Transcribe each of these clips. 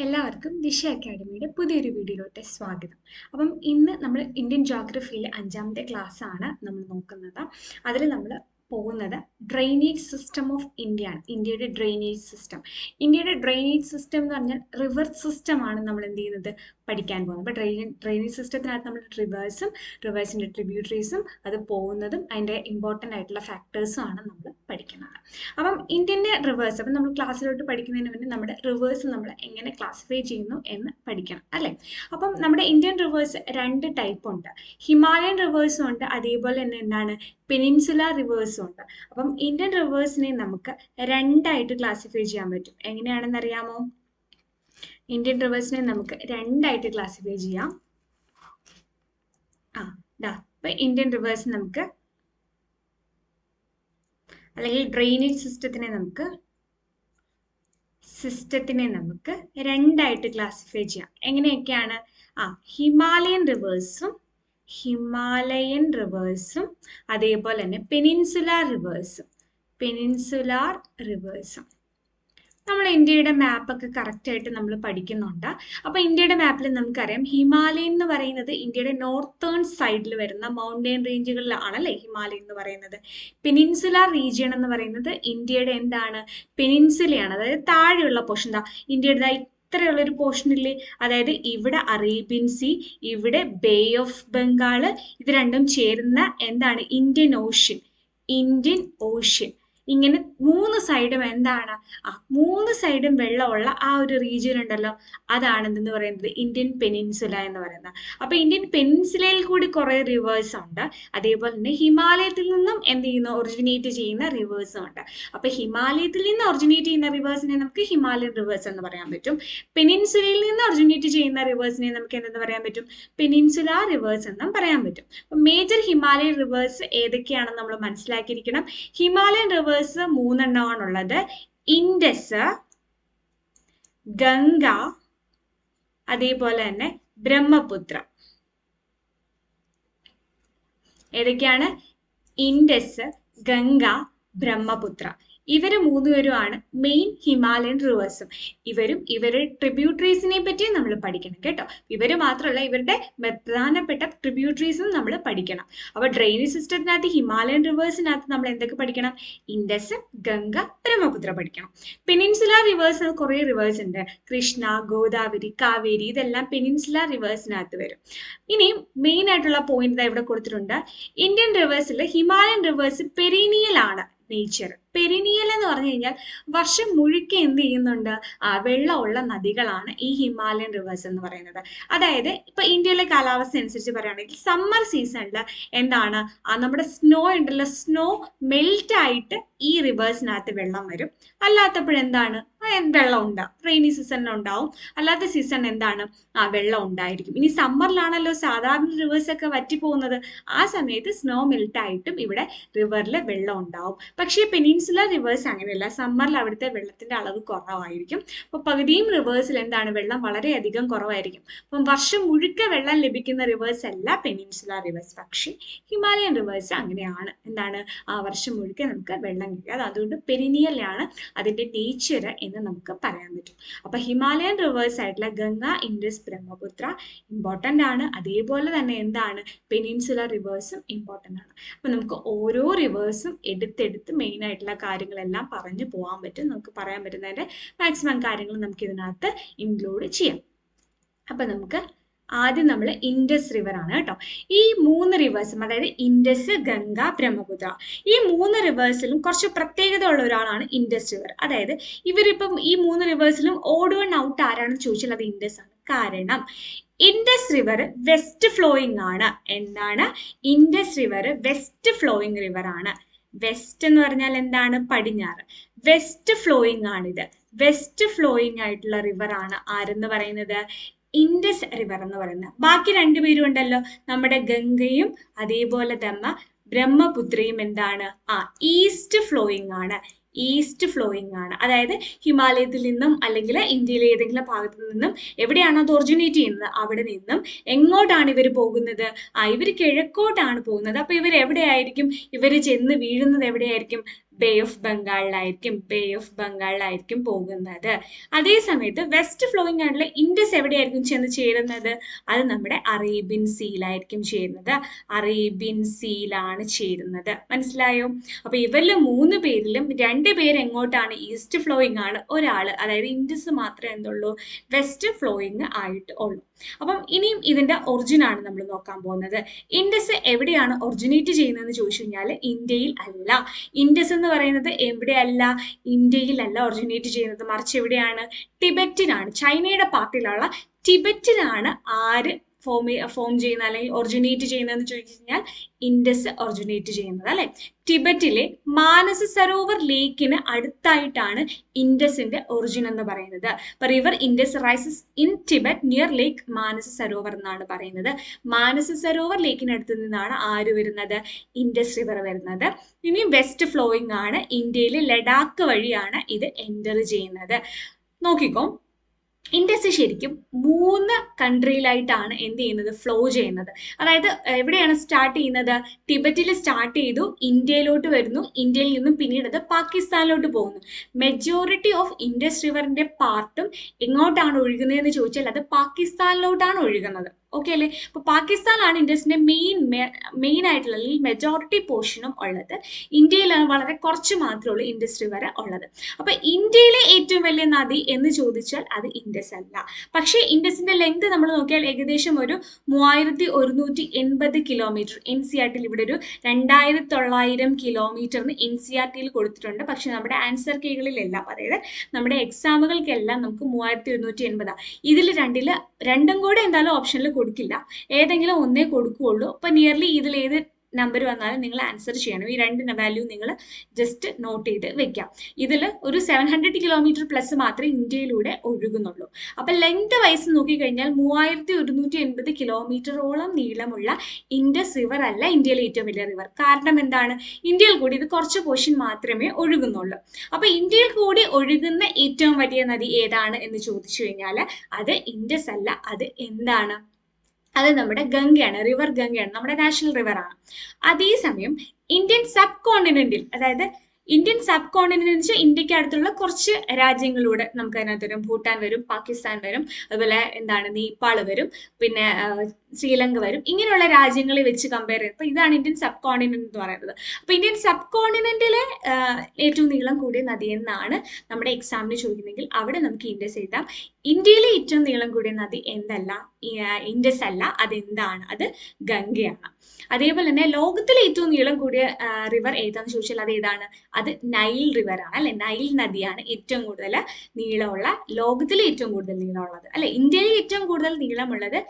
എല്ലാവർക്കും ദിശ അക്കാഡമിയുടെ പുതിയൊരു വീഡിയോയിലോട്ട് സ്വാഗതം. അപ്പം ഇന്ന് നമ്മൾ ഇന്ത്യൻ ജോഗ്രഫിയിലെ 5ാമത്തെ ക്ലാസ് ആണ് നമ്മൾ നോക്കുന്നത്. അതിൽ നമ്മൾ പോകുന്നത് ഡ്രെയിനേജ് സിസ്റ്റം ഓഫ് ഇന്ത്യ ആണ്. ഇന്ത്യയുടെ ഡ്രെയിനേജ് സിസ്റ്റം എന്ന് പറഞ്ഞാൽ റിവർ സിസ്റ്റം ആണ് നമ്മൾ എന്ത് ചെയ്യുന്നത് പഠിക്കാൻ പോകുന്നത്. അപ്പോൾ ഡ്രെയിനേജ് സിസ്റ്റത്തിനകത്ത് നമ്മൾ റിവേഴ്സിൻ്റെ ട്രിബ്യൂട്ടറീസും അത് പോകുന്നതും അതിൻ്റെ ഇമ്പോർട്ടൻ്റ് ആയിട്ടുള്ള ഫാക്ടേഴ്സും ആണ് നമ്മൾ പഠിക്കുന്നത്. അപ്പം ഇന്ത്യൻ്റെ റിവേഴ്സ്, അപ്പം നമ്മൾ ക്ലാസ്സിലോട്ട് പഠിക്കുന്നതിന് മുന്നേ നമ്മുടെ റിവേഴ്സ് നമ്മൾ എങ്ങനെ ക്ലാസിഫൈ ചെയ്യുന്നു എന്ന് പഠിക്കണം അല്ലേ. അപ്പം നമ്മുടെ ഇന്ത്യൻ റിവേഴ്സ് 2 ടൈപ്പ് ഉണ്ട്. ഹിമാലയൻ റിവേഴ്സും ഉണ്ട്, അതേപോലെ തന്നെ എന്താണ് പെനിൻസുലാർ റിവേഴ്സും ഉണ്ട്. അപ്പം ഇന്ത്യൻ റിവേഴ്സിനെ നമുക്ക് 2ആയിട്ട് ക്ലാസിഫൈ ചെയ്യാൻ പറ്റും. എങ്ങനെയാണെന്ന് അറിയാമോ? ഇന്ത്യൻ റിവേഴ്സിനെ നമുക്ക് 2ആയിട്ട് ക്ലാസിഫൈ ചെയ്യാം. അപ്പൊ ഇന്ത്യൻ റിവേഴ്സ് നമുക്ക് അല്ലെങ്കിൽ ഡ്രെയിനേജ് സിസ്റ്റത്തിനെ നമുക്ക് 2ആയിട്ട് ക്ലാസിഫൈ ചെയ്യാം. എങ്ങനെയൊക്കെയാണ്? ഹിമാലയൻ റിവേഴ്സും അതേപോലെ തന്നെ പെനിൻസുലാർ റിവേഴ്സും. നമ്മൾ ഇന്ത്യയുടെ മാപ്പൊക്കെ കറക്റ്റായിട്ട് നമ്മൾ പഠിക്കുന്നുണ്ട്. അപ്പോൾ ഇന്ത്യയുടെ മാപ്പിൽ നമുക്കറിയാം ഹിമാലയൻ എന്ന് പറയുന്നത് ഇന്ത്യയുടെ നോർത്തേൺ സൈഡിൽ വരുന്ന മൗണ്ടൻ റേഞ്ചുകളിലാണല്ലേ ഹിമാലയൻ എന്ന് പറയുന്നത്. പെനിൻസുലാർ റീജിയൺ എന്ന് പറയുന്നത് ഇന്ത്യയുടെ എന്താണ് പെനിൻസുലയാണ്, അതായത് താഴെയുള്ള പോർഷൻ. ഇന്ത്യയുടെ ഇത്രയുള്ളൊരു പോർഷനില്ലേ, അതായത് ഇവിടെ അറേബ്യൻ സീ, ഇവിടെ ബേ ഓഫ് ബംഗാൾ, ഇത് രണ്ടും ചേരുന്ന എന്താണ് ഇന്ത്യൻ ഓഷ്യൻ. ഇങ്ങനെ 3 സൈഡും എന്താണ് 3 സൈഡും വെള്ളമുള്ള ആ ഒരു റീജിയൻ ഉണ്ടല്ലോ, അതാണ് എന്തെന്ന് പറയുന്നത് ഇന്ത്യൻ പെനിൻസുല എന്ന് പറയുന്നത്. അപ്പൊ ഇന്ത്യൻ പെനിൻസുലയിൽ കൂടി കുറെ റിവേഴ്സ് ഉണ്ട്, അതേപോലെ തന്നെ ഹിമാലയത്തിൽ നിന്നും ഒറിജിനേറ്റ് ചെയ്യുന്ന റിവേഴ്സും ഉണ്ട്. അപ്പൊ ഹിമാലയത്തിൽ നിന്ന് ഒറിജിനേറ്റ് ചെയ്യുന്ന റിവേഴ്സിനെ നമുക്ക് ഹിമാലയൻ റിവേഴ്സ് എന്ന് പറയാൻ പറ്റും. പെനിൻസുലയിൽ നിന്ന് ഒറിജിനേറ്റ് ചെയ്യുന്ന റിവേഴ്സിനെ നമുക്ക് എന്തെന്ന് പറയാൻ പറ്റും? പെനിൻസുലാർ റിവേഴ്സ് എന്നും പറയാൻ പറ്റും. മേജർ ഹിമാലയൻ റിവേഴ്സ് ഏതൊക്കെയാണെന്ന് നമ്മൾ മനസ്സിലാക്കിയിരിക്കണം. ഹിമാലയൻ റിവേഴ്സ് 3 എണ്ണമാണുള്ളത്. ഇൻഡസ്, ഗംഗ, അതേപോലെ തന്നെ ബ്രഹ്മപുത്ര. ഏതൊക്കെയാണ്? ഇൻഡസ്, ഗംഗ, ബ്രഹ്മപുത്ര. ഇവര് 3 പേരുമാണ് മെയിൻ ഹിമാലയൻ റിവേഴ്സും. ഇവരുടെ ട്രിബ്യൂട്ടറീസിനെ പറ്റി നമ്മൾ പഠിക്കണം കേട്ടോ. ഇവര് മാത്രമല്ല, ഇവരുടെ പ്രധാനപ്പെട്ട ട്രിബ്യൂട്ടറീസും നമ്മൾ പഠിക്കണം. അപ്പൊ ഡ്രെയിനേജ് സിസ്റ്റത്തിനകത്ത് ഹിമാലയൻ റിവേഴ്സിനകത്ത് നമ്മൾ എന്തൊക്കെ പഠിക്കണം? ഇൻഡസ്, ഗംഗ, ബ്രഹ്മപുത്ര പഠിക്കണം. പെനിൻസുലാർ റിവേഴ്സ് കുറെ റിവേഴ്സ് ഉണ്ട്. കൃഷ്ണ, ഗോദാവരി, കാവേരി, ഇതെല്ലാം പെനിൻസുലാർ റിവേഴ്സിനകത്ത് വരും. ഇനി മെയിൻ ആയിട്ടുള്ള പോയിന്റ് ഇവിടെ കൊടുത്തിട്ടുണ്ട്. ഇന്ത്യൻ റിവേഴ്സിൽ ഹിമാലയൻ റിവേഴ്സ് പെരീനിയൽ ആണ് നേച്ചർ. പെരിനിയൽ എന്ന് പറഞ്ഞു കഴിഞ്ഞാൽ വർഷം മുഴുക്കെ എന്ത് ചെയ്യുന്നുണ്ട്? വെള്ളമുള്ള നദികളാണ് ഈ ഹിമാലയൻ റിവേഴ്സ് എന്ന് പറയുന്നത്. അതായത് ഇപ്പൊ ഇന്ത്യയിലെ കാലാവസ്ഥ അനുസരിച്ച് പറയുകയാണെങ്കിൽ സമ്മർ സീസണിൽ എന്താണ് നമ്മുടെ സ്നോ ഉണ്ടല്ലോ, സ്നോ മെൽറ്റ് ആയിട്ട് ഈ റിവേഴ്സിനകത്ത് വെള്ളം വരും. അല്ലാത്തപ്പോഴെന്താണ് വെള്ളം ഉണ്ടാവും. റെയിനി സീസണിൽ ഉണ്ടാവും, അല്ലാത്ത സീസൺ എന്താണ് വെള്ളം ഉണ്ടായിരിക്കും. ഇനി സമ്മറിലാണല്ലോ സാധാരണ റിവേഴ്സ് ഒക്കെ വറ്റിപ്പോകുന്നത്. ആ സമയത്ത് സ്നോ മെൽറ്റ് ആയിട്ടും ഇവിടെ റിവറിൽ വെള്ളം ഉണ്ടാവും. പക്ഷേ പെനിൻസുലർ റിവേഴ്സ് അങ്ങനെയല്ല. സമ്മറിൽ അവിടുത്തെ വെള്ളത്തിന്റെ അളവ് കുറവായിരിക്കും. അപ്പോൾ പകുതിയും റിവേഴ്സിൽ എന്താണ് വെള്ളം വളരെയധികം കുറവായിരിക്കും. അപ്പം വർഷം മുഴുക്കെ വെള്ളം ലഭിക്കുന്ന റിവേഴ്സ് അല്ല പെനിൻസുലർ റിവേഴ്സ്. പക്ഷേ ഹിമാലയൻ റിവേഴ്സ് അങ്ങനെയാണ്. എന്താണ് വർഷം മുഴുക്കെ നമുക്ക് വെള്ളം കിട്ടുക. അതുകൊണ്ട് പെരിനിയലാണ് അതിന്റെ നേച്ചർ എന്ന് നമുക്ക് പറയാൻ പറ്റും. അപ്പൊ ഹിമാലയൻ റിവേഴ്സ് ആയിട്ടുള്ള ഗംഗ, ഇൻഡസ്, ബ്രഹ്മപുത്ര ഇമ്പോർട്ടൻ്റ് ആണ്. അതേപോലെ തന്നെ എന്താണ് പെനിൻസുലർ റിവേഴ്സും ഇമ്പോർട്ടൻ്റ് ആണ്. അപ്പൊ നമുക്ക് ഓരോ റിവേഴ്സും എടുത്തെടുത്ത് മെയിൻ ആയിട്ടുള്ള കാര്യങ്ങളെല്ലാം പറഞ്ഞു പോകാൻ പറ്റും. നമുക്ക് പറയാൻ പറ്റുന്നതിന്റെ മാക്സിമം കാര്യങ്ങൾ നമുക്ക് ഇതിനകത്ത് ഇൻക്ലൂഡ് ചെയ്യാം. അപ്പൊ നമുക്ക് ആദ്യം നമ്മൾ ഇൻഡസ് റിവർ ആണ് കേട്ടോ. ഈ 3 റിവേഴ്സും, അതായത് ഇൻഡസ്, ഗംഗ, ബ്രഹ്മപുത്ര, ഈ 3 റിവേഴ്സിലും കുറച്ച് പ്രത്യേകത ഉള്ള ഒരാളാണ് ഇൻഡസ് റിവർ. അതായത് ഇവരിപ്പം ഈ 3 റിവേഴ്സിലും ഓഡ് വൺ ഔട്ട് ആരാണെന്ന് ചോദിച്ചാൽ അത് ഇൻഡസ് ആണ്. കാരണം ഇൻഡസ് റിവർ വെസ്റ്റ് ഫ്ലോയിങ് ആണ്. എന്താണ്? Indus river west flowing river ആണ്. വെസ്റ്റ് എന്ന് പറഞ്ഞാൽ എന്താണ്? പടിഞ്ഞാറ്. വെസ്റ്റ് ഫ്ലോയിങ് ആണിത്. വെസ്റ്റ് ഫ്ലോയിങ് ആയിട്ടുള്ള റിവർ ആണ് ആരെന്ന് പറയുന്നത്? ഇൻഡസ് റിവർ എന്ന് പറയുന്നത്. ബാക്കി 2 പേരും ഉണ്ടല്ലോ, നമ്മുടെ ഗംഗയും അതേപോലെ തന്നെ ബ്രഹ്മപുത്രയും എന്താണ്? ഈസ്റ്റ് ഫ്ലോയിങ് ആണ്. അതായത് ഹിമാലയത്തിൽ നിന്നും അല്ലെങ്കിൽ ഇന്ത്യയിലെ ഏതെങ്കിലും ഭാഗത്തു നിന്നും എവിടെയാണോ അത് ഒറിജിനേറ്റ് ചെയ്യുന്നത് അവിടെ നിന്നും എങ്ങോട്ടാണ് ഇവർ പോകുന്നത്? ഇവർ കിഴക്കോട്ടാണ് പോകുന്നത്. അപ്പൊ ഇവർ എവിടെയായിരിക്കും? ഇവർ ചെന്ന് വീഴുന്നത് എവിടെയായിരിക്കും? ബേ ഓഫ് ബംഗാളിലായിരിക്കും പോകുന്നത്. അതേ സമയത്ത് വെസ്റ്റ് ഫ്ലോയിങ് ആയിട്ടുള്ള ഇൻഡസ് എവിടെയായിരിക്കും ചെന്ന് ചേരുന്നത്? അത് നമ്മുടെ അറേബ്യൻ സീയിലായിരിക്കും ചേരുന്നത്. അറേബ്യൻ സീയിലാണ് ചേരുന്നത്. മനസ്സിലായോ? അപ്പൊ ഇവരിൽ 3 പേരിലും 2 പേര് എങ്ങോട്ടാണ്? ഈസ്റ്റ് ഫ്ലോയിങ് ആണ്. ഒരാള്, അതായത് ഇൻഡസ് മാത്രമേ എന്തുള്ളൂ? വെസ്റ്റ് ഫ്ലോയിങ് ആയിട്ട് ഉള്ളൂ. അപ്പം ഇനിയും ഇതിന്റെ ഒറിജിൻ ആണ് നമ്മൾ നോക്കാൻ പോകുന്നത്. ഇൻഡസ് എവിടെയാണ് ഒറിജിനേറ്റ് ചെയ്യുന്നതെന്ന് ചോദിച്ചു കഴിഞ്ഞാൽ ഇന്ത്യയിൽ അല്ല. ഇൻഡസ് എന്ന് പറയുന്നത് എവിടെയല്ല? ഇന്ത്യയിലല്ല ഒറിജിനേറ്റ് ചെയ്യുന്നത്, മറിച്ച് എവിടെയാണ്? ടിബറ്റിനാണ്. ചൈനയുടെ പാർട്ടിലുള്ള ടിബറ്റിനാണ് ആര് ഫോം ചെയ്യുന്ന അല്ലെങ്കിൽ ഒറിജിനേറ്റ് ചെയ്യുന്നതെന്ന് ചോദിച്ചു കഴിഞ്ഞാൽ ഇൻഡസ് ഒറിജിനേറ്റ് ചെയ്യുന്നത്, അല്ലെ? ടിബറ്റിലെ മാനസ സരോവർ ലേക്കിന് അടുത്തായിട്ടാണ് ഇൻഡസിന്റെ ഒറിജിൻ എന്ന് പറയുന്നത്. River Indus rises in Tibet near lake Manasa Sarovar എന്നാണ് പറയുന്നത്. മാനസ സരോവർ ലേക്കിനടുത്ത് നിന്നാണ് ആര് വരുന്നത്? ഇൻഡസ് റിവർ വരുന്നത്. ഇനി വെസ്റ്റ് ഫ്ലോയിങ് ആണ്. ഇന്ത്യയിലെ ലഡാക്ക് വഴിയാണ് ഇത് എൻ്റർ ചെയ്യുന്നത്. നോക്കിക്കോ, ഇൻഡസ് ശരിക്കും 3 കൺട്രിയിലായിട്ടാണ് എന്ത് ചെയ്യുന്നത്? ഫ്ലോ ചെയ്യുന്നത്. അതായത് എവിടെയാണ് സ്റ്റാർട്ട് ചെയ്യുന്നത്? ടിബറ്റിൽ സ്റ്റാർട്ട് ചെയ്തു, ഇന്ത്യയിലോട്ട് വരുന്നു, ഇന്ത്യയിൽ നിന്നും പിന്നീട് അത് പാകിസ്ഥാനിലോട്ട് പോകുന്നു. മെജോറിറ്റി ഓഫ് ഇൻഡസ് റിവറിന്റെ പാർട്ടും എങ്ങോട്ടാണ് ഒഴുകുന്നതെന്ന് ചോദിച്ചാൽ അത് പാകിസ്ഥാനിലോട്ടാണ് ഒഴുകുന്നത്. ഓക്കെ അല്ലേ? അപ്പൊ പാകിസ്ഥാനാണ് ഇൻഡസിന്റെ മെയിൻ ആയിട്ടുള്ള അല്ലെങ്കിൽ മെജോറിറ്റി പോർഷനും ഉള്ളത്. ഇന്ത്യയിലാണ് വളരെ കുറച്ച് മാത്രമേ ഉള്ളൂ ഇൻഡസ് റിവർ ഉള്ളത്. അപ്പൊ ഇന്ത്യയിലെ ഏറ്റവും വലിയ നദി എന്ന് ചോദിച്ചാൽ അത് ഇൻഡസ് അല്ല. പക്ഷേ ഇൻഡസിന്റെ ലെങ്ത് നമ്മൾ നോക്കിയാൽ ഏകദേശം ഒരു 3180 കിലോമീറ്റർ. NCERT ഇവിടെ ഒരു 2900 കിലോമീറ്ററിന് NCERT കൊടുത്തിട്ടുണ്ട്. പക്ഷെ നമ്മുടെ ആൻസർ കീകളിലെല്ലാം, അതായത് നമ്മുടെ എക്സാമുകൾക്കെല്ലാം നമുക്ക് 3180. ഇതിൽ രണ്ടും കൂടെ എന്തായാലും ഓപ്ഷനിൽ കൊടുക്കില്ല, ഏതെങ്കിലും ഒന്നേ കൊടുക്കുകയുള്ളൂ. അപ്പൊ നിയർലി ഇതിൽ ഏത് നമ്പർ വന്നാലും നിങ്ങൾ ആൻസർ ചെയ്യണം. ഈ 2 വാല്യൂ നിങ്ങൾ ജസ്റ്റ് നോട്ട് ചെയ്ത് വെക്കാം. ഇതിൽ ഒരു 700 കിലോമീറ്റർ പ്ലസ് മാത്രമേ ഇന്ത്യയിലൂടെ ഒഴുകുന്നുള്ളൂ. അപ്പൊ ലെങ്ത് വൈസ് നോക്കിക്കഴിഞ്ഞാൽ 3180 കിലോമീറ്ററോളം നീളമുള്ള ഇൻഡസ് റിവർ അല്ല ഇന്ത്യയിലെ ഏറ്റവും വലിയ റിവർ. കാരണം എന്താണ്? ഇന്ത്യയിൽ കൂടി ഇത് കുറച്ച് പോർഷൻ മാത്രമേ ഒഴുകുന്നുള്ളൂ. അപ്പൊ ഇന്ത്യയിൽ കൂടി ഒഴുകുന്ന ഏറ്റവും വലിയ നദി ഏതാണ് എന്ന് ചോദിച്ചു കഴിഞ്ഞാൽ അത് ഇൻഡസ് അല്ല, അത് എന്താണ്? അത് നമ്മുടെ ഗംഗയാണ്, റിവർ ഗംഗയാണ്, നമ്മുടെ നാഷണൽ റിവർ ആണ്. അതേസമയം ഇന്ത്യൻ സബ് കോണ്ടിനെന്റിൽ, അതായത് ഇന്ത്യൻ സബ് കോണ്ടിനെന്റ് എന്ന് വെച്ചാൽ ഇന്ത്യക്ക് അടുത്തുള്ള കുറച്ച് രാജ്യങ്ങളിലൂടെ നമുക്ക് അതിനകത്ത് വരും. ഭൂട്ടാൻ വരും, പാകിസ്ഥാൻ വരും, അതുപോലെ എന്താണ് നേപ്പാൾ വരും, പിന്നെ ശ്രീലങ്ക വരും. ഇങ്ങനെയുള്ള രാജ്യങ്ങളെ വെച്ച് കമ്പയർ ചെയ്യുമ്പോൾ ഇതാണ് ഇന്ത്യൻ സബ് കോണ്ടിനെന്റ് എന്ന് പറയുന്നത്. അപ്പൊ ഇന്ത്യൻ സബ് കോണ്ടിനെന്റിലെ ഏറ്റവും നീളം കൂടിയ നദി എന്നാണ് നമ്മുടെ എക്സാമിന് ചോദിക്കുന്നെങ്കിൽ അവിടെ നമുക്ക് ഇൻഡസ് എഴുതാം. ഇന്ത്യയിലെ ഏറ്റവും നീളം കൂടിയ നദി എന്തല്ല? ഇൻഡസ് അല്ല, അതെന്താണ്? അത് ഗംഗയാണ്. അതേപോലെ തന്നെ ലോകത്തിലെ ഏറ്റവും നീളം കൂടിയ റിവർ ഏതാന്ന് ചോദിച്ചാൽ അത് ഏതാണ്? അത് നൈൽ റിവർ ആണ്, അല്ലെ? നൈൽ നദിയാണ് ഏറ്റവും കൂടുതൽ നീളമുള്ള, ലോകത്തിലെ ഏറ്റവും കൂടുതൽ നീളമുള്ളത്, അല്ലെ? ഇന്ത്യയിലെ ഏറ്റവും കൂടുതൽ നീളമുള്ളത്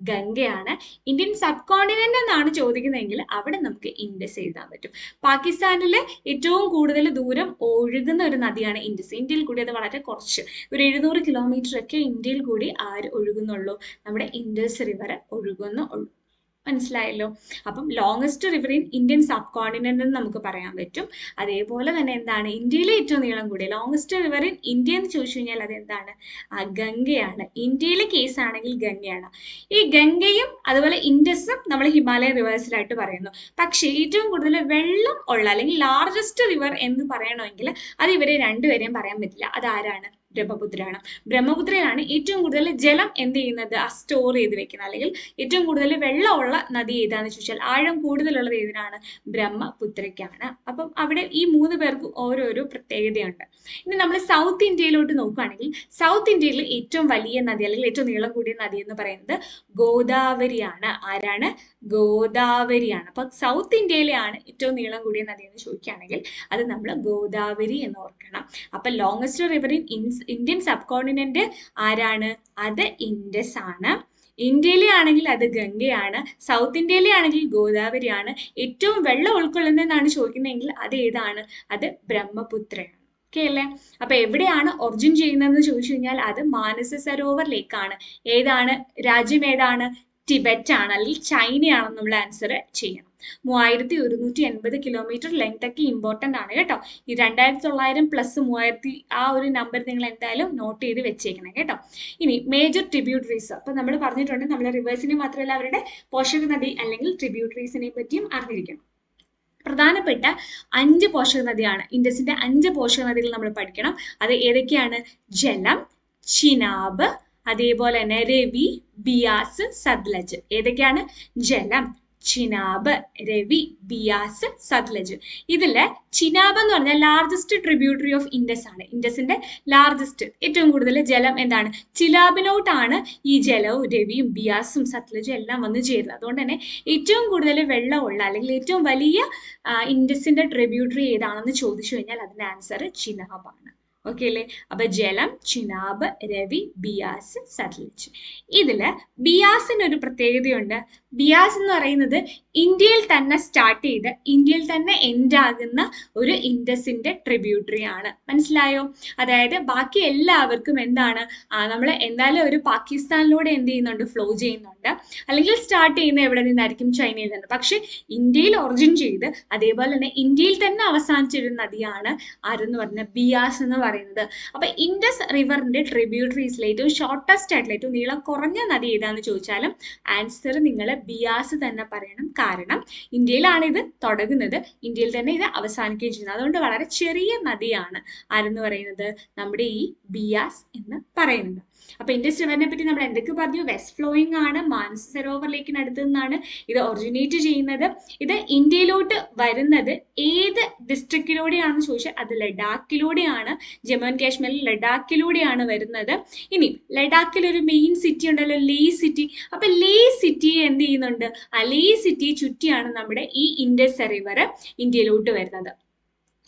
ഗംഗയാണ്. ഇന്ത്യൻ സബ് കോണ്ടിനെന്റ് എന്നാണ് ചോദിക്കുന്നതെങ്കിൽ അവിടെ നമുക്ക് ഇൻഡസ് എഴുതാൻ പറ്റും. പാകിസ്ഥാനിലെ ഏറ്റവും കൂടുതൽ ദൂരം ഒഴുകുന്ന ഒരു നദിയാണ് ഇൻഡസ്. ഇന്ത്യയിൽ കൂടി അത് വളരെ കുറച്ച്, ഒരു 700 കിലോമീറ്റർ ഒക്കെ ഇന്ത്യയിൽ കൂടി ആര് ഒഴുകുന്നുള്ളൂ? നമ്മുടെ ഇൻഡസ് റിവർ ഒഴുകുന്നുള്ളൂ. മനസ്സിലായല്ലോ? അപ്പം longest river in Indian sub continent എന്ന് നമുക്ക് പറയാൻ പറ്റും. അതേപോലെ തന്നെ എന്താണ്? ഇന്ത്യയിലെ ഏറ്റവും നീളം കൂടിയ ലോങ്സ്റ്റ് റിവർ ഇൻ ഇന്ത്യ എന്ന് ചോദിച്ചു കഴിഞ്ഞാൽ അത് എന്താണ്? ഗംഗയാണ്. ഇന്ത്യയിലെ കേസ് ആണെങ്കിൽ ഗംഗയാണ്. ഈ ഗംഗയും അതുപോലെ ഇൻഡസും നമ്മൾ ഹിമാലയൻ റിവേഴ്സിലായിട്ട് പറയുന്നു. പക്ഷേ ഏറ്റവും കൂടുതൽ വെള്ളം ഉള്ള അല്ലെങ്കിൽ ലാർജസ്റ്റ് റിവർ എന്ന് പറയണമെങ്കിൽ അത് ഇവരെ രണ്ടുപേരെയും പറയാൻ പറ്റില്ല. അതാരാണ്? ബ്രഹ്മപുത്രയാണ്. ബ്രഹ്മപുത്രയിലാണ് ഏറ്റവും കൂടുതൽ ജലം എന്ത് ചെയ്യുന്നത്? സ്റ്റോർ ചെയ്ത് വെക്കുന്നത്. അല്ലെങ്കിൽ ഏറ്റവും കൂടുതൽ വെള്ളമുള്ള നദി ഏതാന്ന് ചോദിച്ചാൽ ആഴം കൂടുതലുള്ളത് ഏതിനാണ്? ബ്രഹ്മപുത്രയ്ക്കാണ്. അപ്പം അവിടെ ഈ 3 പേർക്കും ഓരോരോ പ്രത്യേകതയുണ്ട്. ഇനി നമ്മൾ സൗത്ത് ഇന്ത്യയിലോട്ട് നോക്കുകയാണെങ്കിൽ സൗത്ത് ഇന്ത്യയിൽ ഏറ്റവും വലിയ നദി അല്ലെങ്കിൽ ഏറ്റവും നീളം കൂടിയ നദി എന്ന് പറയുന്നത് ഗോദാവരിയാണ്. ആരാണ്? ഗോദാവരിയാണ്. അപ്പൊ സൗത്ത് ഇന്ത്യയിലെയാണ് ഏറ്റവും നീളം കൂടിയ നദി എന്ന് ചോദിക്കുകയാണെങ്കിൽ അത് നമ്മൾ ഗോദാവരി എന്ന് ഓർക്കണം. അപ്പൊ longest river in Indian sub continent ആരാണ്? അത് ഇൻഡസ് ആണ്. ഇന്ത്യയിലെ ആണെങ്കിൽ അത് ഗംഗയാണ്. സൗത്ത് ഇന്ത്യയിലെ ആണെങ്കിൽ ഗോദാവരിയാണ്. ഏറ്റവും വെള്ളം ഉൾക്കൊള്ളുന്നതെന്നാണ് ചോദിക്കുന്നതെങ്കിൽ അത് ഏതാണ്? അത് ബ്രഹ്മപുത്രയാണ്. ഓക്കെ അല്ലേ? അപ്പൊ എവിടെയാണ് ഒറിജിൻ ചെയ്യുന്നതെന്ന് ചോദിച്ചു കഴിഞ്ഞാൽ അത് മാനസ സരോവർ ലേക്കാണ്. ഏതാണ്? രാജ്യം ഏതാണ്? ടിബറ്റ് ആണ്, അല്ലെങ്കിൽ ചൈനയാണെന്ന് നമ്മൾ ആൻസർ ചെയ്യണം. 3180 കിലോമീറ്റർ ലെങ്ത് ഒക്കെ ഇമ്പോർട്ടന്റ് ആണ് കേട്ടോ. ഈ 2900 പ്ലസ് 3000 ആ ഒരു നമ്പർ നിങ്ങൾ എന്തായാലും നോട്ട് ചെയ്ത് വെച്ചേക്കണം കേട്ടോ. ഇനി മേജർ ട്രിബ്യൂട്ടറീസ്. അപ്പൊ നമ്മൾ പറഞ്ഞിട്ടുണ്ട് നമ്മൾ റിവേഴ്സിനെ മാത്രമല്ല അവരുടെ പോഷക നദി അല്ലെങ്കിൽ ട്രിബ്യൂട്ടറീസിനെ പറ്റിയും അറിഞ്ഞിരിക്കണം. പ്രധാനപ്പെട്ട 5 പോഷക നദിയാണ്. ഇൻഡസിന്റെ 5 പോഷക നദികൾ നമ്മൾ പഠിക്കണം. അത് ഏതൊക്കെയാണ്? ജലം, ചിനാബ്, അതേപോലെ തന്നെ രവി, ബിയാസ്, സത്ലജ്. ഏതൊക്കെയാണ്? ജലം, ചിനാബ്, രവി, ബിയാസ്, സത്ലജ്. ഇതില് ചിനാബ് എന്ന് പറഞ്ഞാൽ ലാർജസ്റ്റ് ട്രിബ്യൂട്ടറി ഓഫ് ഇൻഡസ് ആണ്. ഇൻഡസിന്റെ ലാർജസ്റ്റ്, ഏറ്റവും കൂടുതൽ ജലം എന്താണ്? ചിനാബിലോട്ടാണ് ഈ ജലവും രവിയും ബിയാസും സത്ലജും എല്ലാം വന്ന് ചേരുന്നത്. അതുകൊണ്ട് തന്നെ ഏറ്റവും കൂടുതൽ വെള്ളമുള്ള അല്ലെങ്കിൽ ഏറ്റവും വലിയ ഇൻഡസിന്റെ ട്രിബ്യൂട്ടറി ഏതാണെന്ന് ചോദിച്ചു കഴിഞ്ഞാൽ അതിന്റെ ആൻസർ ചിനാബാണ്. ഓക്കെ അല്ലേ? അപ്പൊ ജലം, ചിനാബ്, രവി, ബിയാസ്, സത്ലജ്. ഇതില് ബിയാസിന് ഒരു പ്രത്യേകതയുണ്ട്. ബിയാസ് എന്ന് പറയുന്നത് ഇന്ത്യയിൽ തന്നെ സ്റ്റാർട്ട് ചെയ്ത് ഇന്ത്യയിൽ തന്നെ എൻഡ് ആകുന്ന ഒരു ഇൻഡസിന്റെ ട്രിബ്യൂട്ടറി ആണ്. മനസ്സിലായോ? അതായത് ബാക്കി എല്ലാവർക്കും എന്താണ്, നമ്മൾ എന്തായാലും ഒരു പാകിസ്ഥാനിലൂടെ എന്ത് ചെയ്യുന്നുണ്ട്? ഫ്ലോ ചെയ്യുന്നുണ്ട്. അല്ലെങ്കിൽ സ്റ്റാർട്ട് ചെയ്യുന്ന എവിടെ നിന്നായിരിക്കും? ചൈനയിൽ നിന്ന്. പക്ഷെ ഇന്ത്യയിൽ ഒറിജിൻ ചെയ്ത് അതേപോലെ തന്നെ ഇന്ത്യയിൽ തന്നെ അവസാനിച്ചൊരു നദിയാണ് ആരെന്ന് പറഞ്ഞ ബിയാസ് എന്ന് പറയുന്നത്. അപ്പൊ ഇൻഡസ് റിവറിന്റെ ട്രിബ്യൂട്ടറീസിലെ ഏറ്റവും ഷോർട്ടസ്റ്റ് ആയിട്ടുള്ള ഏറ്റവും നീളം കുറഞ്ഞ നദി ഏതാന്ന് ചോദിച്ചാലും ആൻസർ നിങ്ങൾ ബിയാസ് തന്നെ പറയണം. കാരണം ഇന്ത്യയിലാണ് ഇത് തുടങ്ങുന്നത്, ഇന്ത്യയിൽ തന്നെ ഇത് അവസാനിക്കുകയും ചെയ്യുന്നത്. അതുകൊണ്ട് വളരെ ചെറിയ നദിയാണ് ആരെന്ന് പറയുന്നത്? നമ്മുടെ ഈ ബിയാസ് എന്ന് പറയുന്നത്. അപ്പൊ ഇൻഡസ് റിവറിനെ പറ്റി നമ്മൾ എന്തൊക്കെ പറഞ്ഞു? വെസ്റ്റ് ഫ്ലോയിങ് ആണ്, മാനസ സരോവർ ലേക്കിനടുത്ത് നിന്നാണ് ഇത് ഒറിജിനേറ്റ് ചെയ്യുന്നത്. ഇത് ഇന്ത്യയിലോട്ട് വരുന്നത് ഏത് ഡിസ്ട്രിക്റ്റിലൂടെയാണെന്ന് ചോദിച്ചാൽ അത് ലഡാക്കിലൂടെയാണ്. ജമ്മു ആൻഡ് കാശ്മീരിൽ ലഡാക്കിലൂടെയാണ് വരുന്നത്. ഇനി ലഡാക്കിൽ ഒരു മെയിൻ സിറ്റി ഉണ്ടല്ലോ, ലേ സിറ്റി. അപ്പൊ ലേ സിറ്റി എന്ത് ചെയ്യുന്നുണ്ട്? ആ ലേ സിറ്റി ചുറ്റിയാണ് നമ്മുടെ ഈ ഇൻഡസ് റിവർ ഇന്ത്യയിലോട്ട് വരുന്നത്.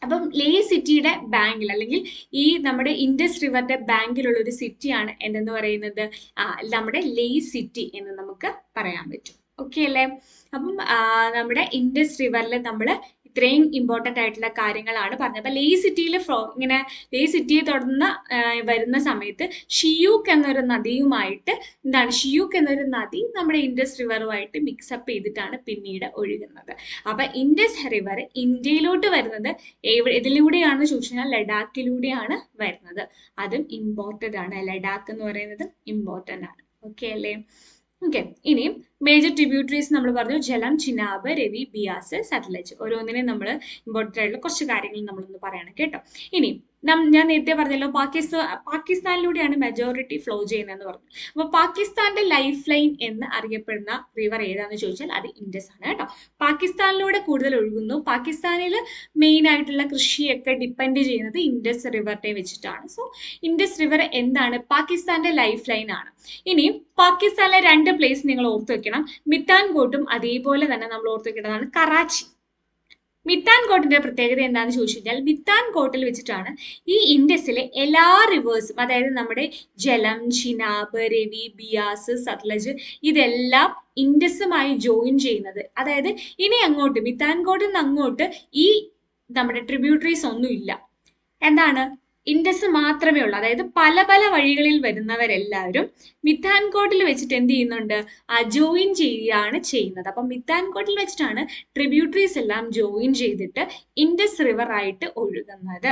അപ്പം ലേ സിറ്റിയുടെ ബാങ്കിൽ അല്ലെങ്കിൽ ഈ നമ്മുടെ ഇൻഡസ് റിവറിന്റെ ബാങ്കിലുള്ള ഒരു സിറ്റിയാണ് എന്തെന്ന് പറയുന്നത്? നമ്മുടെ ലേ സിറ്റി എന്ന് നമുക്ക് പറയാൻ പറ്റും. ഓക്കെ അല്ലേ? അപ്പം നമ്മുടെ ഇൻഡസ് റിവറിൽ നമ്മൾ ഇത്രയും ഇമ്പോർട്ടൻ്റ് ആയിട്ടുള്ള കാര്യങ്ങളാണ് പറഞ്ഞത്. അപ്പം ലേ സിറ്റിയിൽ ഇങ്ങനെ ലേ സിറ്റിയെ തുടർന്ന് വരുന്ന സമയത്ത് ഷിയൂക്ക് എന്നൊരു നദിയുമായിട്ട് ഷിയൂക്ക് എന്നൊരു നദി നമ്മുടെ ഇൻഡസ് റിവറുമായിട്ട് മിക്സപ്പ് ചെയ്തിട്ടാണ് പിന്നീട് ഒഴുകുന്നത്. അപ്പൊ ഇൻഡസ് റിവർ ഇന്ത്യയിലോട്ട് വരുന്നത് ഇതിലൂടെയാണെന്ന് ചോദിച്ചാൽ ലഡാക്കിലൂടെയാണ് വരുന്നത്. അതും ഇമ്പോർട്ടൻ്റ് ആണ്. ലഡാക്ക് എന്ന് പറയുന്നത് ഇമ്പോർട്ടൻ്റ് ആണ്. ഓക്കെ അല്ലേ? ഓക്കെ. ഇനിയും മേജർ ട്രിബ്യൂട്ടറീസ് നമ്മൾ പറഞ്ഞു. ജലം, ചിനാബ്, രവി, ബിയാസ്, സത്ലജ്. ഓരോന്നിനെയും നമ്മൾ ഇമ്പോർട്ടൻ്റ് ആയിട്ടുള്ള കുറച്ച് കാര്യങ്ങൾ നമ്മളൊന്ന് പറയണം കേട്ടോ. ഇനി ഞാൻ നേരത്തെ പറഞ്ഞല്ലോ പാകിസ്ഥാനിലൂടെയാണ് മെജോറിറ്റി ഫ്ലോ ചെയ്യുന്നതെന്ന് പറഞ്ഞു. അപ്പൊ പാകിസ്ഥാന്റെ ലൈഫ് ലൈൻ എന്ന് അറിയപ്പെടുന്ന റിവർ ഏതാന്ന് ചോദിച്ചാൽ അത് ഇൻഡസ് ആണ് കേട്ടോ. പാകിസ്ഥാനിലൂടെ കൂടുതൽ ഒഴുകുന്നു. പാകിസ്ഥാനിൽ മെയിൻ ആയിട്ടുള്ള കൃഷിയൊക്കെ ഡിപ്പെൻഡ് ചെയ്യുന്നത് ഇൻഡസ് റിവറിനെ വെച്ചിട്ടാണ്. സോ ഇൻഡസ് റിവർ എന്താണ്? പാകിസ്ഥാന്റെ ലൈഫ് ലൈൻ ആണ്. ഇനി പാകിസ്ഥാനിലെ 2 പ്ലേസ് നിങ്ങൾ ഓർത്ത് വെക്കണം. മിത്താൻകോട്ടും അതേപോലെ തന്നെ നമ്മൾ ഓർത്ത് വെക്കേണ്ടതാണ് കറാച്ചി. മിത്താൻകോട്ടിന്റെ പ്രത്യേകത എന്താണെന്ന് ചോദിച്ചു കഴിഞ്ഞാൽ മിത്താൻകോട്ടിൽ വെച്ചിട്ടാണ് ഈ ഇൻഡസിലെ എല്ലാ റിവേഴ്സും, അതായത് നമ്മുടെ ജലം, ചിനാബ്, രവി, ബിയാസ്, സത്ലജ് ഇതെല്ലാം ഇൻഡസുമായി ജോയിൻ ചെയ്യുന്നത്. അതായത് ഇനി അങ്ങോട്ട് മിത്താൻകോട്ടിൽ നിന്ന് അങ്ങോട്ട് ഈ നമ്മുടെ ട്രിബ്യൂട്ടറീസ് ഒന്നും ഇല്ല. എന്താണ്? ഇൻഡസ് മാത്രമേ ഉള്ളൂ. അതായത് പല പല വഴികളിൽ വരുന്നവരെല്ലാവരും മിത്താൻകോട്ടിൽ വെച്ചിട്ട് എന്ത് ചെയ്യുന്നുണ്ട്? ജോയിൻ ചെയ്യുകയാണ് ചെയ്യുന്നത്. അപ്പം മിത്താൻകോട്ടിൽ വെച്ചിട്ടാണ് ട്രിബ്യൂട്ടറീസ് എല്ലാം ജോയിൻ ചെയ്തിട്ട് ഇൻഡസ് റിവർ ആയിട്ട് ഒഴുകുന്നത്.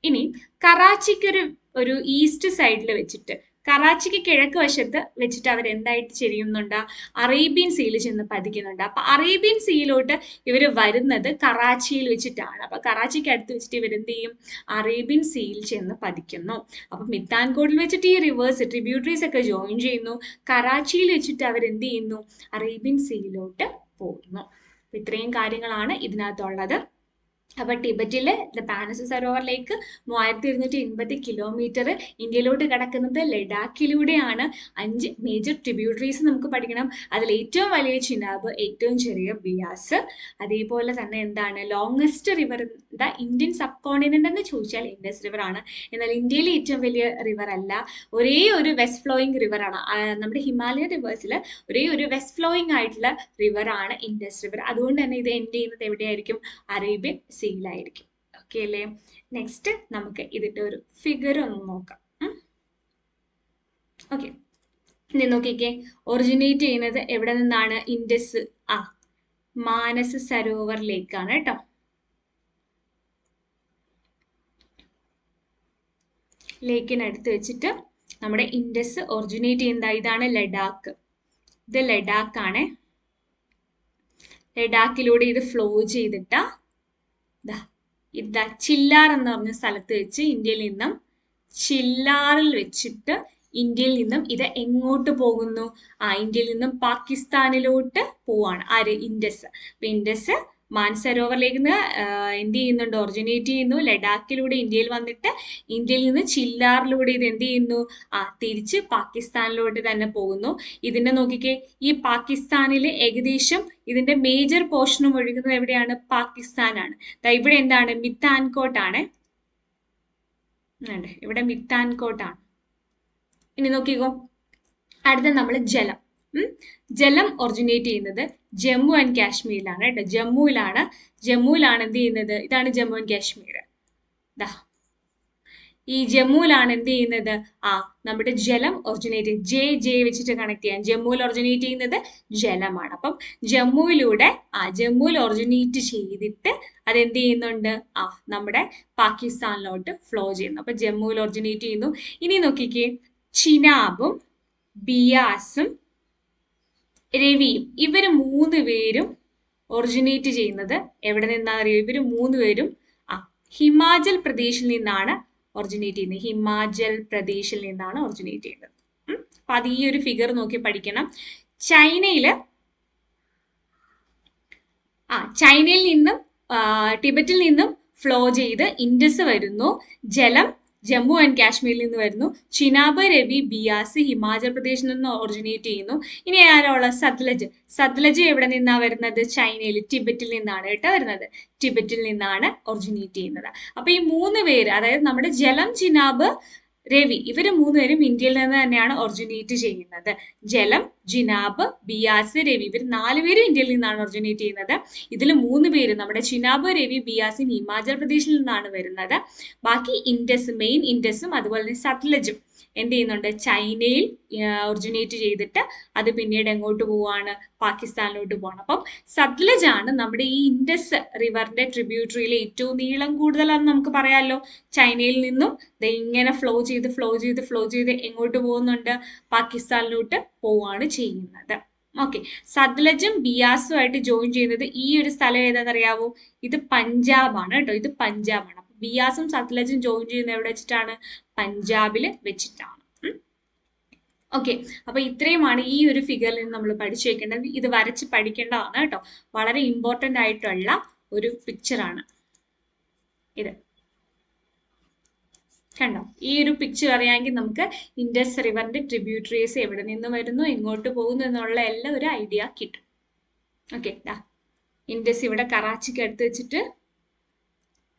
ഇനി കറാച്ചിക്ക് ഒരു ഈസ്റ്റ് സൈഡിൽ വെച്ചിട്ട്, കറാച്ചിക്ക് കിഴക്ക് വശത്ത് വെച്ചിട്ട് അവർ എന്തായിട്ട് ചെയ്യുന്നുണ്ട്? അറേബ്യൻ സീയിൽ ചെന്ന് പതിക്കുന്നുണ്ട്. അപ്പൊ അറേബ്യൻ സീയിലോട്ട് ഇവർ വരുന്നത് കറാച്ചിയിൽ വെച്ചിട്ടാണ്. അപ്പൊ കറാച്ചിക്ക് അടുത്ത് വെച്ചിട്ട് ഇവർ എന്ത് ചെയ്യും? അറേബ്യൻ സീയിൽ ചെന്ന് പതിക്കുന്നു. അപ്പൊ മിത്താൻകോട്ടിൽ വെച്ചിട്ട് ഈ റിവേഴ്സ് ട്രിബ്യൂട്ടറീസ് ഒക്കെ ജോയിൻ ചെയ്യുന്നു. കറാച്ചിയിൽ വെച്ചിട്ട് അവർ എന്ത് ചെയ്യുന്നു? അറേബ്യൻ സീയിലോട്ട് പോകുന്നു. അപ്പൊ ഇത്രയും കാര്യങ്ങളാണ് ഇതിനകത്തുള്ളത്. അപ്പൊ ടിബറ്റില് മാനസ സരോവറിലേക്ക് 3280 കിലോമീറ്റർ ഇന്ത്യയിലോട്ട് കിടക്കുന്നത് ലഡാക്കിലൂടെയാണ്. 5 മേജർ ട്രിബ്യൂട്ടറീസ് നമുക്ക് പഠിക്കണം. അതിൽ ഏറ്റവും വലിയ ചിനാബ്, ഏറ്റവും ചെറിയ ബിയാസ്. അതേപോലെ തന്നെ എന്താണ് longest river Indian sub continent എന്ന് ചോദിച്ചാൽ ഇൻഡസ് റിവർ ആണ്. എന്നാൽ ഇന്ത്യയിലെ ഏറ്റവും വലിയ റിവർ അല്ല, ഒരേ ഒരു വെസ്റ്റ് ഫ്ലോയിങ് റിവർ ആണ്. നമ്മുടെ ഹിമാലയൻ റിവേഴ്സിൽ ഒരേ ഒരു വെസ്റ്റ് ഫ്ലോയിങ് ആയിട്ടുള്ള റിവർ ആണ് ഇൻഡസ് റിവർ. അതുകൊണ്ട് തന്നെ ഇത് എൻഡ് ചെയ്യുന്നത് എവിടെയായിരിക്കും? അറേബ്യൻ സീലായിരിക്കും. ഓക്കെ അല്ലേ? നെക്സ്റ്റ് നമുക്ക് ഇതിന്റെ ഒരു ഫിഗർ ഒന്ന് നോക്കാം. ഓക്കെ, ഇനി നോക്കിക്കേ, ഒറിജിനേറ്റ് ചെയ്യുന്നത് എവിടെ നിന്നാണ്? ഇൻഡസ് മാനസ സരോവറിലേക്കാണ് കേട്ടോ. ലേക്കിനടുത്ത് വെച്ചിട്ട് നമ്മുടെ ഇൻഡസ് ഒറിജിനേറ്റ് ചെയ്യുന്ന ഇതാണ് ലഡാക്ക്. ഇത് ലഡാക്ക് ആണ്. ലഡാക്കിലൂടെ ഇത് ഫ്ലോ ചെയ്തിട്ട് ഇതാ ചില്ലാർ എന്ന് പറഞ്ഞ സ്ഥലത്ത് വെച്ച് ഇന്ത്യയിൽ നിന്നും ചില്ലാറിൽ വെച്ചിട്ട് ഇന്ത്യയിൽ നിന്നും ഇത് എങ്ങോട്ട് പോകുന്നു? ഇന്ത്യയിൽ നിന്നും പാകിസ്ഥാനിലോട്ട് പോവാണ്. ആര്? ഇൻഡസ്. അപ്പൊ ഇൻഡസ് മാൻസരോവറിലേക്ക് നിന്ന് എന്ത് ചെയ്യുന്നുണ്ട്? ഒറിജിനേറ്റ് ചെയ്യുന്നു. ലഡാക്കിലൂടെ ഇന്ത്യയിൽ വന്നിട്ട് ഇന്ത്യയിൽ നിന്ന് ചില്ലാറിലൂടെ ഇത് എന്ത് ചെയ്യുന്നു? തിരിച്ച് പാകിസ്ഥാനിലോട്ട് തന്നെ പോകുന്നു. ഇതിന്റെ നോക്കിക്കേ, ഈ പാകിസ്ഥാനിൽ ഏകദേശം ഇതിന്റെ മേജർ പോർഷനും ഒഴുകുന്നത് എവിടെയാണ്? പാകിസ്ഥാനാണ്. ഇവിടെ എന്താണ്? മിത്താൻകോട്ടാണ്. ഇവിടെ മിത്താൻകോട്ടാണ്. ഇനി നോക്കിക്കോ, അടുത്ത നമ്മൾ ജലം. ജലം ഒറിജിനേറ്റ് ചെയ്യുന്നത് ജമ്മു ആൻഡ് കാശ്മീരിലാണ് കേട്ടോ. ജമ്മുവിലാണ് എന്ത് ചെയ്യുന്നത്? ഇതാണ് ജമ്മു ആൻഡ് കാശ്മീർ. ഈ ജമ്മുവിലാണ് എന്ത് ചെയ്യുന്നത്? നമ്മുടെ ജലം ഒറിജിനേറ്റ് ജെ വെച്ചിട്ട് കണക്ട് ചെയ്യാം. ജമ്മുവിൽ ഒറിജിനേറ്റ് ചെയ്യുന്നത് ജലമാണ്. അപ്പം ജമ്മുവിൽ ഒറിജിനേറ്റ് ചെയ്തിട്ട് അതെന്ത് ചെയ്യുന്നുണ്ട്? നമ്മുടെ പാകിസ്ഥാനിലോട്ട് ഫ്ലോ ചെയ്യുന്നു. അപ്പൊ ജമ്മുവിൽ ഒറിജിനേറ്റ് ചെയ്യുന്നു. ഇനി നോക്കിക്കേ, ചിനാബും ബിയാസും രവിയും ഇവര് 3 പേരും ഒറിജിനേറ്റ് ചെയ്യുന്നത് എവിടെ നിന്നാണെന്നറിയോ? ഇവര് 3 പേരും ഹിമാചൽ പ്രദേശിൽ നിന്നാണ് ഒറിജിനേറ്റ് ചെയ്യുന്നത്. ഹിമാചൽ പ്രദേശിൽ നിന്നാണ് ഒറിജിനേറ്റ് ചെയ്യുന്നത്. അപ്പൊ അത് ഈ ഒരു ഫിഗർ നോക്കി പഠിക്കണം. ചൈനയിൽ നിന്നും ടിബറ്റിൽ നിന്നും ഫ്ലോ ചെയ്ത് ഇൻഡസ് വരുന്നു. ജലം ജമ്മു ആൻഡ് കാശ്മീരിൽ നിന്ന് വരുന്നു. ചിനാബ്, രവി, ബിയാസ് ഹിമാചൽ പ്രദേശിൽ നിന്ന് ഒറിജിനേറ്റ് ചെയ്യുന്നു. ഇനി ആരോള? സത്ലജ് എവിടെ നിന്നാണ് വരുന്നത്? ചൈനയിൽ ടിബറ്റിൽ നിന്നാണ് കേട്ടോ വരുന്നത്. ടിബറ്റിൽ നിന്നാണ് ഒറിജിനേറ്റ് ചെയ്യുന്നത്. അപ്പൊ ഈ 3 പേര്, അതായത് നമ്മുടെ ജലം, ചിനാബ്, രവി, ഇവര് 3 പേരും ഇന്ത്യയിൽ നിന്ന് തന്നെയാണ് ഒറിജിനേറ്റ് ചെയ്യുന്നത്. ജലം, ജിനാബ്, ബിയാസ്, രവി, ഇവർ 4 പേരും ഇന്ത്യയിൽ നിന്നാണ് ഒറിജിനേറ്റ് ചെയ്യുന്നത്. ഇതിൽ 3 പേര് നമ്മുടെ ചിനാബ്, രവി, ബിയാസും ഹിമാചൽ പ്രദേശിൽ നിന്നാണ് വരുന്നത്. ബാക്കി മെയിൻ ഇൻഡസും അതുപോലെ തന്നെ സത്ലജും എന്ത് ചെയ്യുന്നുണ്ട്? ചൈനയിൽ ഒറിജിനേറ്റ് ചെയ്തിട്ട് അത് പിന്നീട് എങ്ങോട്ട് പോവാണ്? പാകിസ്ഥാനിലോട്ട് പോവാണ്. അപ്പം സത്ലജ് ആണ് നമ്മുടെ ഈ ഇൻഡസ് റിവറിന്റെ ട്രിബ്യൂട്ടറിയിലെ ഏറ്റവും നീളം കൂടുതലാണെന്ന് നമുക്ക് പറയാമല്ലോ. ചൈനയിൽ നിന്നും ഇങ്ങനെ ഫ്ലോ ചെയ്ത് എങ്ങോട്ട് പോകുന്നുണ്ട്? പാകിസ്ഥാനിലോട്ട് പോവാണ് ചെയ്യുന്നത്. ഓക്കെ, സത്ലജും ബിയാസും ആയിട്ട് ജോയിൻ ചെയ്യുന്നത് ഈ ഒരു സ്ഥലം ഏതാണെന്നറിയാവോ? ഇത് പഞ്ചാബാണ് കേട്ടോ. ഇത് പഞ്ചാബാണ്. അപ്പൊ ബിയാസും സത്ലജും ജോയിൻ ചെയ്യുന്നത് എവിടെ വെച്ചിട്ടാണ്? പഞ്ചാബിൽ വെച്ചിട്ടാണ്. ഓക്കെ, അപ്പൊ ഇത്രയുമാണ് ഈ ഒരു ഫിഗറിൽ നിന്ന് നമ്മൾ പഠിച്ചു വെക്കേണ്ടത്. ഇത് വരച്ച് പഠിക്കേണ്ടതാണ് കേട്ടോ. വളരെ ഇമ്പോർട്ടന്റ് ആയിട്ടുള്ള ഒരു പിക്ചറാണ് ഇത്. കണ്ടോ? ഈ ഒരു പിക്ചർ അറിയാമെങ്കിൽ നമുക്ക് ഇൻഡസ് റിവറിന്റെ ട്രിബ്യൂട്ടറീസ് എവിടെ നിന്ന് വരുന്നു, എങ്ങോട്ട് പോകുന്നു എന്നുള്ള എല്ലാം ഒരു ഐഡിയ കിട്ടും. ഓക്കെ, ഇൻഡസ് ഇവിടെ കറാച്ചിക്ക് അടുത്ത് വെച്ചിട്ട്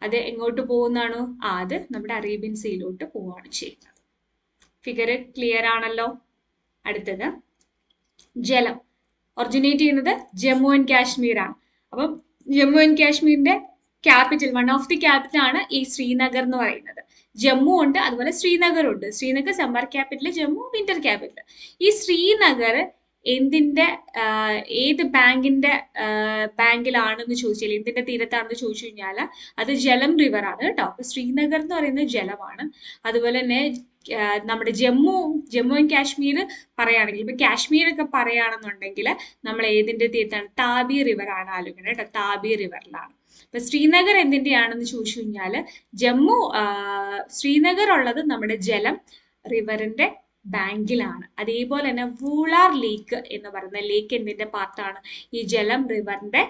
അത് എങ്ങോട്ട് പോകുന്നതാണോ? അത് നമ്മുടെ അറേബ്യൻ സീയിലോട്ട് പോവുകയാണ് ചെയ്യുന്നത്. ഫിഗർ ക്ലിയർ ആണല്ലോ. അടുത്തത് ജലം ഒറിജിനേറ്റ് ചെയ്യുന്നത് ജമ്മു ആൻഡ് കാശ്മീർ ആണ്. അപ്പം ജമ്മു ആൻഡ് കാശ്മീരിന്റെ capital, one of the capital ആണ് ഈ ശ്രീനഗർ എന്ന് പറയുന്നത്. ജമ്മു ഉണ്ട്, അതുപോലെ ശ്രീനഗർ ഉണ്ട്. Srinagar summer capital, Jammu winter capital. ഈ ശ്രീനഗർ ഏത് ബാങ്കിലാണെന്ന് ചോദിച്ചാൽ, എന്തിന്റെ തീരത്താണെന്ന് ചോദിച്ചു കഴിഞ്ഞാൽ അത് ജലം റിവർ ആണ് കേട്ടോ. അപ്പൊ ശ്രീനഗർ എന്ന് പറയുന്നത് ജലമാണ്. അതുപോലെ തന്നെ നമ്മുടെ ജമ്മു ആൻഡ് കാശ്മീർ പറയുകയാണെങ്കിൽ, ഇപ്പൊ കാശ്മീർ ഒക്കെ പറയുകയാണെന്നുണ്ടെങ്കിൽ നമ്മൾ ഏതിന്റെ തീരത്താണ്? താബി റിവർ ആണ് ആലോചിക്കുന്നത് കേട്ടോ. താബി റിവറിലാണ്. ഇപ്പൊ ശ്രീനഗർ എന്തിന്റെയാണെന്ന് ചോദിച്ചു കഴിഞ്ഞാൽ ശ്രീനഗർ ഉള്ളത് നമ്മുടെ ജലം റിവറിന്റെ ബാങ്കിലാണ്. അതേപോലെ തന്നെ വൂളാർ ലേക്ക് എന്ന് പറയുന്ന ലേക്ക് എന്തിന്റെ പാർട്ടാണ്? ഈ ജലം റിവറിന്റെ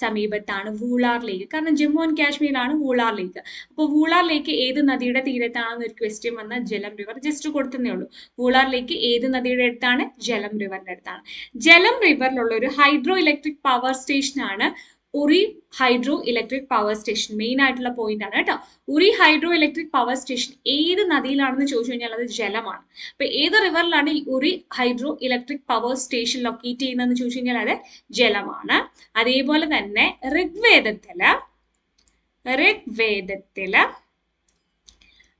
സമീപത്താണ് വൂളാർ ലേക്ക്. കാരണം ജമ്മു ആൻഡ് കാശ്മീരിലാണ് വൂളാർ ലേക്ക്. അപ്പോൾ വൂളാർ ലേക്ക് ഏത് നദിയുടെ തീരത്താണെന്ന് ഒരു ക്വസ്റ്റ്യൻ വന്നാൽ ജലം റിവർ ജസ്റ്റ് കൊടുത്തതേ ഉള്ളൂ. വൂളാർ ലേക്ക് ഏത് നദിയുടെ അടുത്താണ്? ജലം റിവറിന്റെ അടുത്താണ്. ജലം റിവറിലുള്ള ഒരു ഹൈഡ്രോ ഇലക്ട്രിക് പവർ സ്റ്റേഷനാണ് Uri hydro electric power station. Main ആയിട്ടുള്ള പോയിന്റ് ആണ് കേട്ടോ. Uri hydro electric power station ഏത് നദിയിലാണെന്ന് ചോദിച്ചു കഴിഞ്ഞാൽ അത് ജലമാണ്. അപ്പൊ ഏത് റിവറിലാണ് ഈ Uri hydro electric power station locate ചെയ്യുന്നതെന്ന് ചോദിച്ചു കഴിഞ്ഞാൽ അത് ജലമാണ്. അതേപോലെ തന്നെ ഋഗ്വേദത്തില്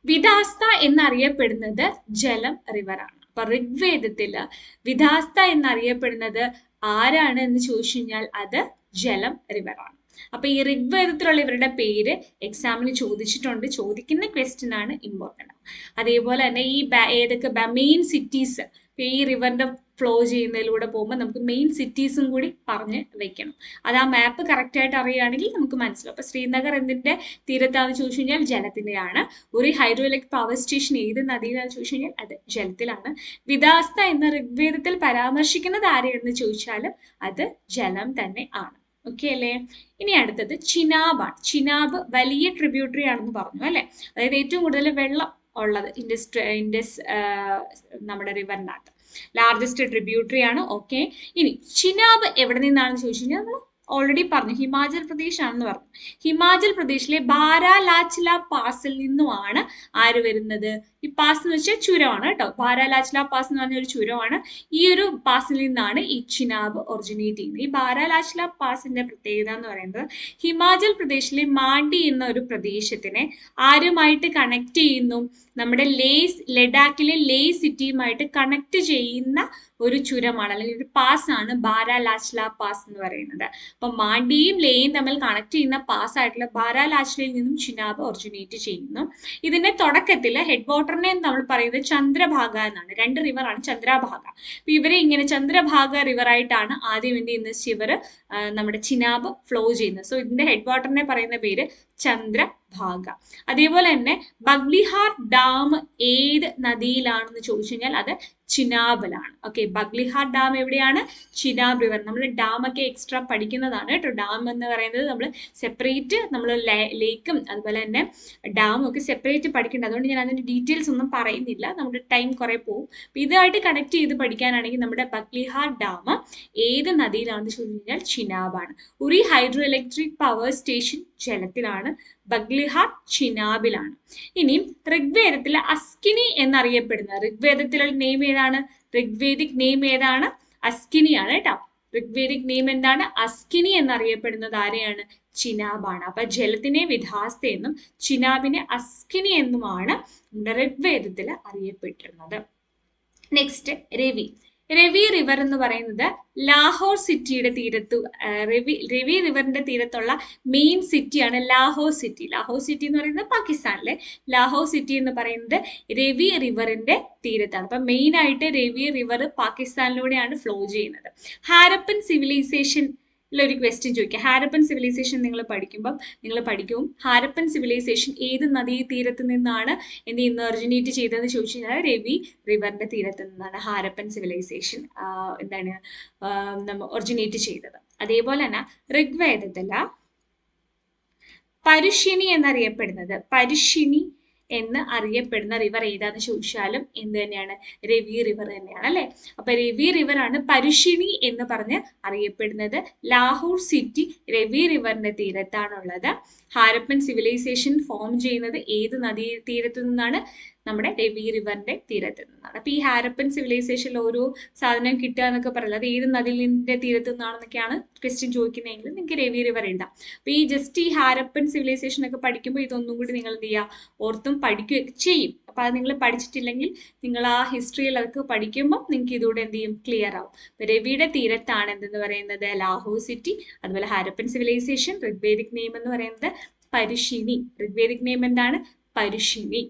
വിധാസ്ത എന്നറിയപ്പെടുന്നത് ജലം റിവറാണ്. അപ്പൊ ഋഗ്വേദത്തില് വിധാസ്ത എന്നറിയപ്പെടുന്നത് ആരാണ് എന്ന് ചോദിച്ചു കഴിഞ്ഞാൽ അത് ജലം റിവറാണ്. അപ്പൊ ഈ ഋഗ്വേദത്തിലുള്ള ഇവരുടെ പേര് എക്സാമിന് ചോദിച്ചിട്ടുണ്ട്. ചോദിക്കുന്ന ക്വസ്റ്റ്യൻ ആണ്, ഇമ്പോർട്ടൻ്റ്. അതേപോലെ തന്നെ ഈ ഏതൊക്കെ മെയിൻ സിറ്റീസ് ഈ റിവറിന്റെ ഫ്ലോ ചെയ്യുന്നതിലൂടെ പോകുമ്പോൾ നമുക്ക് മെയിൻ സിറ്റീസും കൂടി പറഞ്ഞ് വെക്കണം. അത് ആ മാപ്പ് കറക്റ്റ് ആയിട്ട് അറിയുകയാണെങ്കിൽ നമുക്ക് മനസ്സിലാവും. അപ്പൊ ശ്രീനഗർ എന്തിന്റെ തീരത്താണെന്ന് ചോദിച്ചു കഴിഞ്ഞാൽ ജലത്തിന്റെയാണ്. ഒരു ഹൈഡ്രോ ഇലക്ട്രിക് പവർ സ്റ്റേഷൻ ഏത് നദിയിലാണെന്ന് ചോദിച്ചു കഴിഞ്ഞാൽ അത് ജലത്തിലാണ്. വിദാസ്ത എന്ന ഋഗ്വേദത്തിൽ പരാമർശിക്കുന്നത് ആരെയാണെന്ന് ചോദിച്ചാൽ അത് ജലം തന്നെ ആണ്. ഓക്കെ അല്ലേ? ഇനി അടുത്തത് ചിനാബാണ്. ചിനാബ് വലിയ ട്രിബ്യൂട്ടറി ആണെന്ന് പറഞ്ഞു അല്ലെ. അതായത് ഏറ്റവും കൂടുതൽ വെള്ളം ഉള്ളത് ഇൻഡസ് നമ്മുടെ റിവറിനകത്ത് ലാർജസ്റ്റ് ട്രിബ്യൂട്ടറി ആണ്. ഓക്കെ, ഇനി ചിനാബ് എവിടെ നിന്നാണെന്ന് ചോദിച്ചു കഴിഞ്ഞാൽ നമ്മൾ ഓൾറെഡി പറഞ്ഞു ഹിമാചൽ പ്രദേശ് ആണെന്ന് പറഞ്ഞു. ഹിമാചൽ പ്രദേശിലെ ബാരാലാച്ചില പാസിൽ നിന്നുമാണ് ആര് വരുന്നത്? ഈ പാസ് എന്ന് വെച്ചാൽ ചുരമാണ് കേട്ടോ. ബാരാലാച്ചില പാസ് എന്ന് പറഞ്ഞ ഒരു ചുരമാണ്. ഈ ഒരു പാസിൽ നിന്നാണ് ഈ ചിനാബ് ഒറിജിനേറ്റ് ചെയ്യുന്നത്. ഈ ബാരാലാച്ചില പാസിന്റെ പ്രത്യേകത എന്ന് പറയുന്നത് ഹിമാചൽ പ്രദേശിലെ മാണ്ഡി എന്ന ഒരു പ്രദേശത്തിനെ ആരുമായിട്ട് കണക്ട് ചെയ്യുന്നു? നമ്മുടെ ലഡാക്കിലെ ലേ സിറ്റിയുമായിട്ട് കണക്ട് ചെയ്യുന്ന ഒരു ചുരമാണ് അല്ലെങ്കിൽ ഒരു പാസ് ആണ് ബാരാലാച്ചില പാസ് എന്ന് പറയുന്നത്. അപ്പൊ മാണ്ഡിയും ലേയും തമ്മിൽ കണക്ട് ചെയ്യുന്ന പാസ് ആയിട്ടുള്ള ബാരാലാച്ചിലയിൽ നിന്നും ചിനാബ് ഒറിജിനേറ്റ് ചെയ്യുന്നു. ഇതിന്റെ തുടക്കത്തിൽ ഹെഡ് വാട്ടറിനെ നമ്മൾ പറയുന്നത് ചന്ദ്രഭാഗ എന്നാണ്. 2 റിവറാണ് ചന്ദ്രഭാഗ. അപ്പൊ ഇവരെ ഇങ്ങനെ ചന്ദ്രഭാഗ റിവർ ആയിട്ടാണ് ആദ്യം എന്ത് ചെയ്യുന്നത്? ഇവർ നമ്മുടെ ചിനാബ് ഫ്ലോ ചെയ്യുന്നത്. സോ ഇതിന്റെ ഹെഡ് വാട്ടറിനെ പറയുന്ന പേര് ചന്ദ്രഭാഗ. അതേപോലെ തന്നെ ബഗ്ലിഹാർ ഡാം ഏത് നദിയിലാണെന്ന് ചോദിച്ചു കഴിഞ്ഞാൽ അത് ചിനാബിലാണ്. ഓക്കെ, ബഗ്ലിഹാർ ഡാം എവിടെയാണ്? ചിനാബ് റിവർ. നമ്മൾ ഡാം ഒക്കെ എക്സ്ട്രാ പഠിക്കുന്നതാണ് കേട്ടോ. ഡാം എന്ന് പറയുന്നത് നമ്മൾ സെപ്പറേറ്റ്, നമ്മൾ ലേക്കും അതുപോലെ തന്നെ ഡാമും ഒക്കെ സെപ്പറേറ്റ് പഠിക്കേണ്ടത്. അതുകൊണ്ട് ഞാൻ അതിന്റെ ഡീറ്റെയിൽസ് ഒന്നും പറയുന്നില്ല, നമ്മുടെ ടൈം കുറെ പോകും. അപ്പൊ ഇതായിട്ട് കണക്ട് ചെയ്ത് പഠിക്കാനാണെങ്കിൽ നമ്മുടെ ബഗ്ലിഹാർ ഡാം ഏത് നദിയിലാണെന്ന് ചോദിച്ചു കഴിഞ്ഞാൽ ചിനാബാണ്. Uri hydro electric power station ജലത്തിലാണ്. ബഗ്ലിഹാർ ചിനാബിലാണ്. ഇനി ഋഗ്വേദത്തിലെ അസ്കിനി എന്നറിയപ്പെടുന്ന ഋഗ്വേദത്തിലെ നെയിം ഏതാണ്? ഋഗ്വേദിക് നെയിം ഏതാണ്? അസ്കിനിയാണ് കേട്ടോ. ഋഗ്വേദിക് നെയിം എന്താണ്? അസ്കിനി എന്നറിയപ്പെടുന്നത് ആരെയാണ്? ചിനാബാണ്. അപ്പൊ ജലത്തിനെ വിധാസ്ത എന്നും ചിനാബിനെ അസ്കിനി എന്നുമാണ് ഋഗ്വേദത്തിൽ അറിയപ്പെട്ടിരുന്നത്. നെക്സ്റ്റ് രവി. രവി റിവർ എന്ന് പറയുന്നത് ലാഹോർ സിറ്റിയുടെ തീരത്ത്, രവി റിവറിന്റെ തീരത്തുള്ള മെയിൻ സിറ്റിയാണ് ലാഹോർ സിറ്റി. ലാഹോർ സിറ്റി എന്ന് പറയുന്നത് പാകിസ്ഥാനിലെ ലാഹോർ സിറ്റി എന്ന് പറയുന്നത് രവി റിവറിന്റെ തീരത്താണ്. അപ്പൊ മെയിൻ ആയിട്ട് രവി റിവർ പാകിസ്ഥാനിലൂടെയാണ് ഫ്ലോ ചെയ്യുന്നത്. ഹാരപ്പൻ സിവിലൈസേഷൻ ഒരു ക്വസ്റ്റ്യൻ ചോദിക്കുക. ഹാരപ്പൻ സിവിലൈസേഷൻ നിങ്ങൾ പഠിക്കും ഹാരപ്പൻ സിവിലൈസേഷൻ ഏത് നദീ തീരത്ത് നിന്നാണ് ഒറിജിനേറ്റ് ചെയ്തതെന്ന് ചോദിച്ചു കഴിഞ്ഞാൽ രവി റിവറിന്റെ തീരത്ത് നിന്നാണ് ഹാരപ്പൻ സിവിലൈസേഷൻ ഒറിജിനേറ്റ് ചെയ്തത്. അതേപോലെ തന്നെ ഋഗ്വേദത്തില് പരുഷിണി എന്ന് അറിയപ്പെടുന്ന റിവർ ഏതാന്ന് ചോദിച്ചാലും എന്ത് തന്നെയാണ്? രവി റിവർ തന്നെയാണ് അല്ലെ. അപ്പൊ രവി റിവർ ആണ് പരുഷിണി എന്ന് പറഞ്ഞ് അറിയപ്പെടുന്നത്. ലാഹോർ സിറ്റി രവി റിവറിന്റെ തീരത്താണുള്ളത്. ഹാരപ്പൻ സിവിലൈസേഷൻ ഫോം ചെയ്യുന്നത് ഏത് നദീ തീരത്തു നിന്നാണ്? നമ്മുടെ രവി റിവറിന്റെ തീരത്ത് നിന്നാണ്. അപ്പൊ ഈ ഹാരപ്പൻ സിവിലൈസേഷനിൽ ഓരോ സാധനം കിട്ടുക എന്നൊക്കെ പറയുന്നത് അത് ഏത് നദിയുടെ തീരത്തു നിന്നാണെന്നൊക്കെയാണ് ക്വസ്റ്റ്യൻ ചോദിക്കുന്നതെങ്കിൽ നിങ്ങൾക്ക് രവി റിവർ എഴുതാം. അപ്പൊ ഈ ജസ്റ്റ് ഈ ഹാരപ്പൻ സിവിലൈസേഷൻ ഒക്കെ പഠിക്കുമ്പോൾ ഇതൊന്നും കൂടി നിങ്ങൾ എന്ത് ചെയ്യുക? ഓർത്തും പഠിക്കുകയൊക്കെ ചെയ്യും. അപ്പൊ അത് നിങ്ങൾ പഠിച്ചിട്ടില്ലെങ്കിൽ നിങ്ങൾ ആ ഹിസ്റ്ററിയിൽ അതൊക്കെ പഠിക്കുമ്പോൾ നിങ്ങൾക്ക് ഇതോടെ എന്ത് ചെയ്യും? ക്ലിയർ ആവും. രവിയുടെ തീരത്താണ് എന്തെന്ന് പറയുന്നത്? ലാഹോർ സിറ്റി. അതുപോലെ ഹാരപ്പൻ സിവിലൈസേഷൻ. ഋഗ്വേദിക് നെയിം എന്ന് പറയുന്നത് പരുഷിണി. ഋഗ്വേദിക് നെയിം എന്താണ്? പരുഷിണി.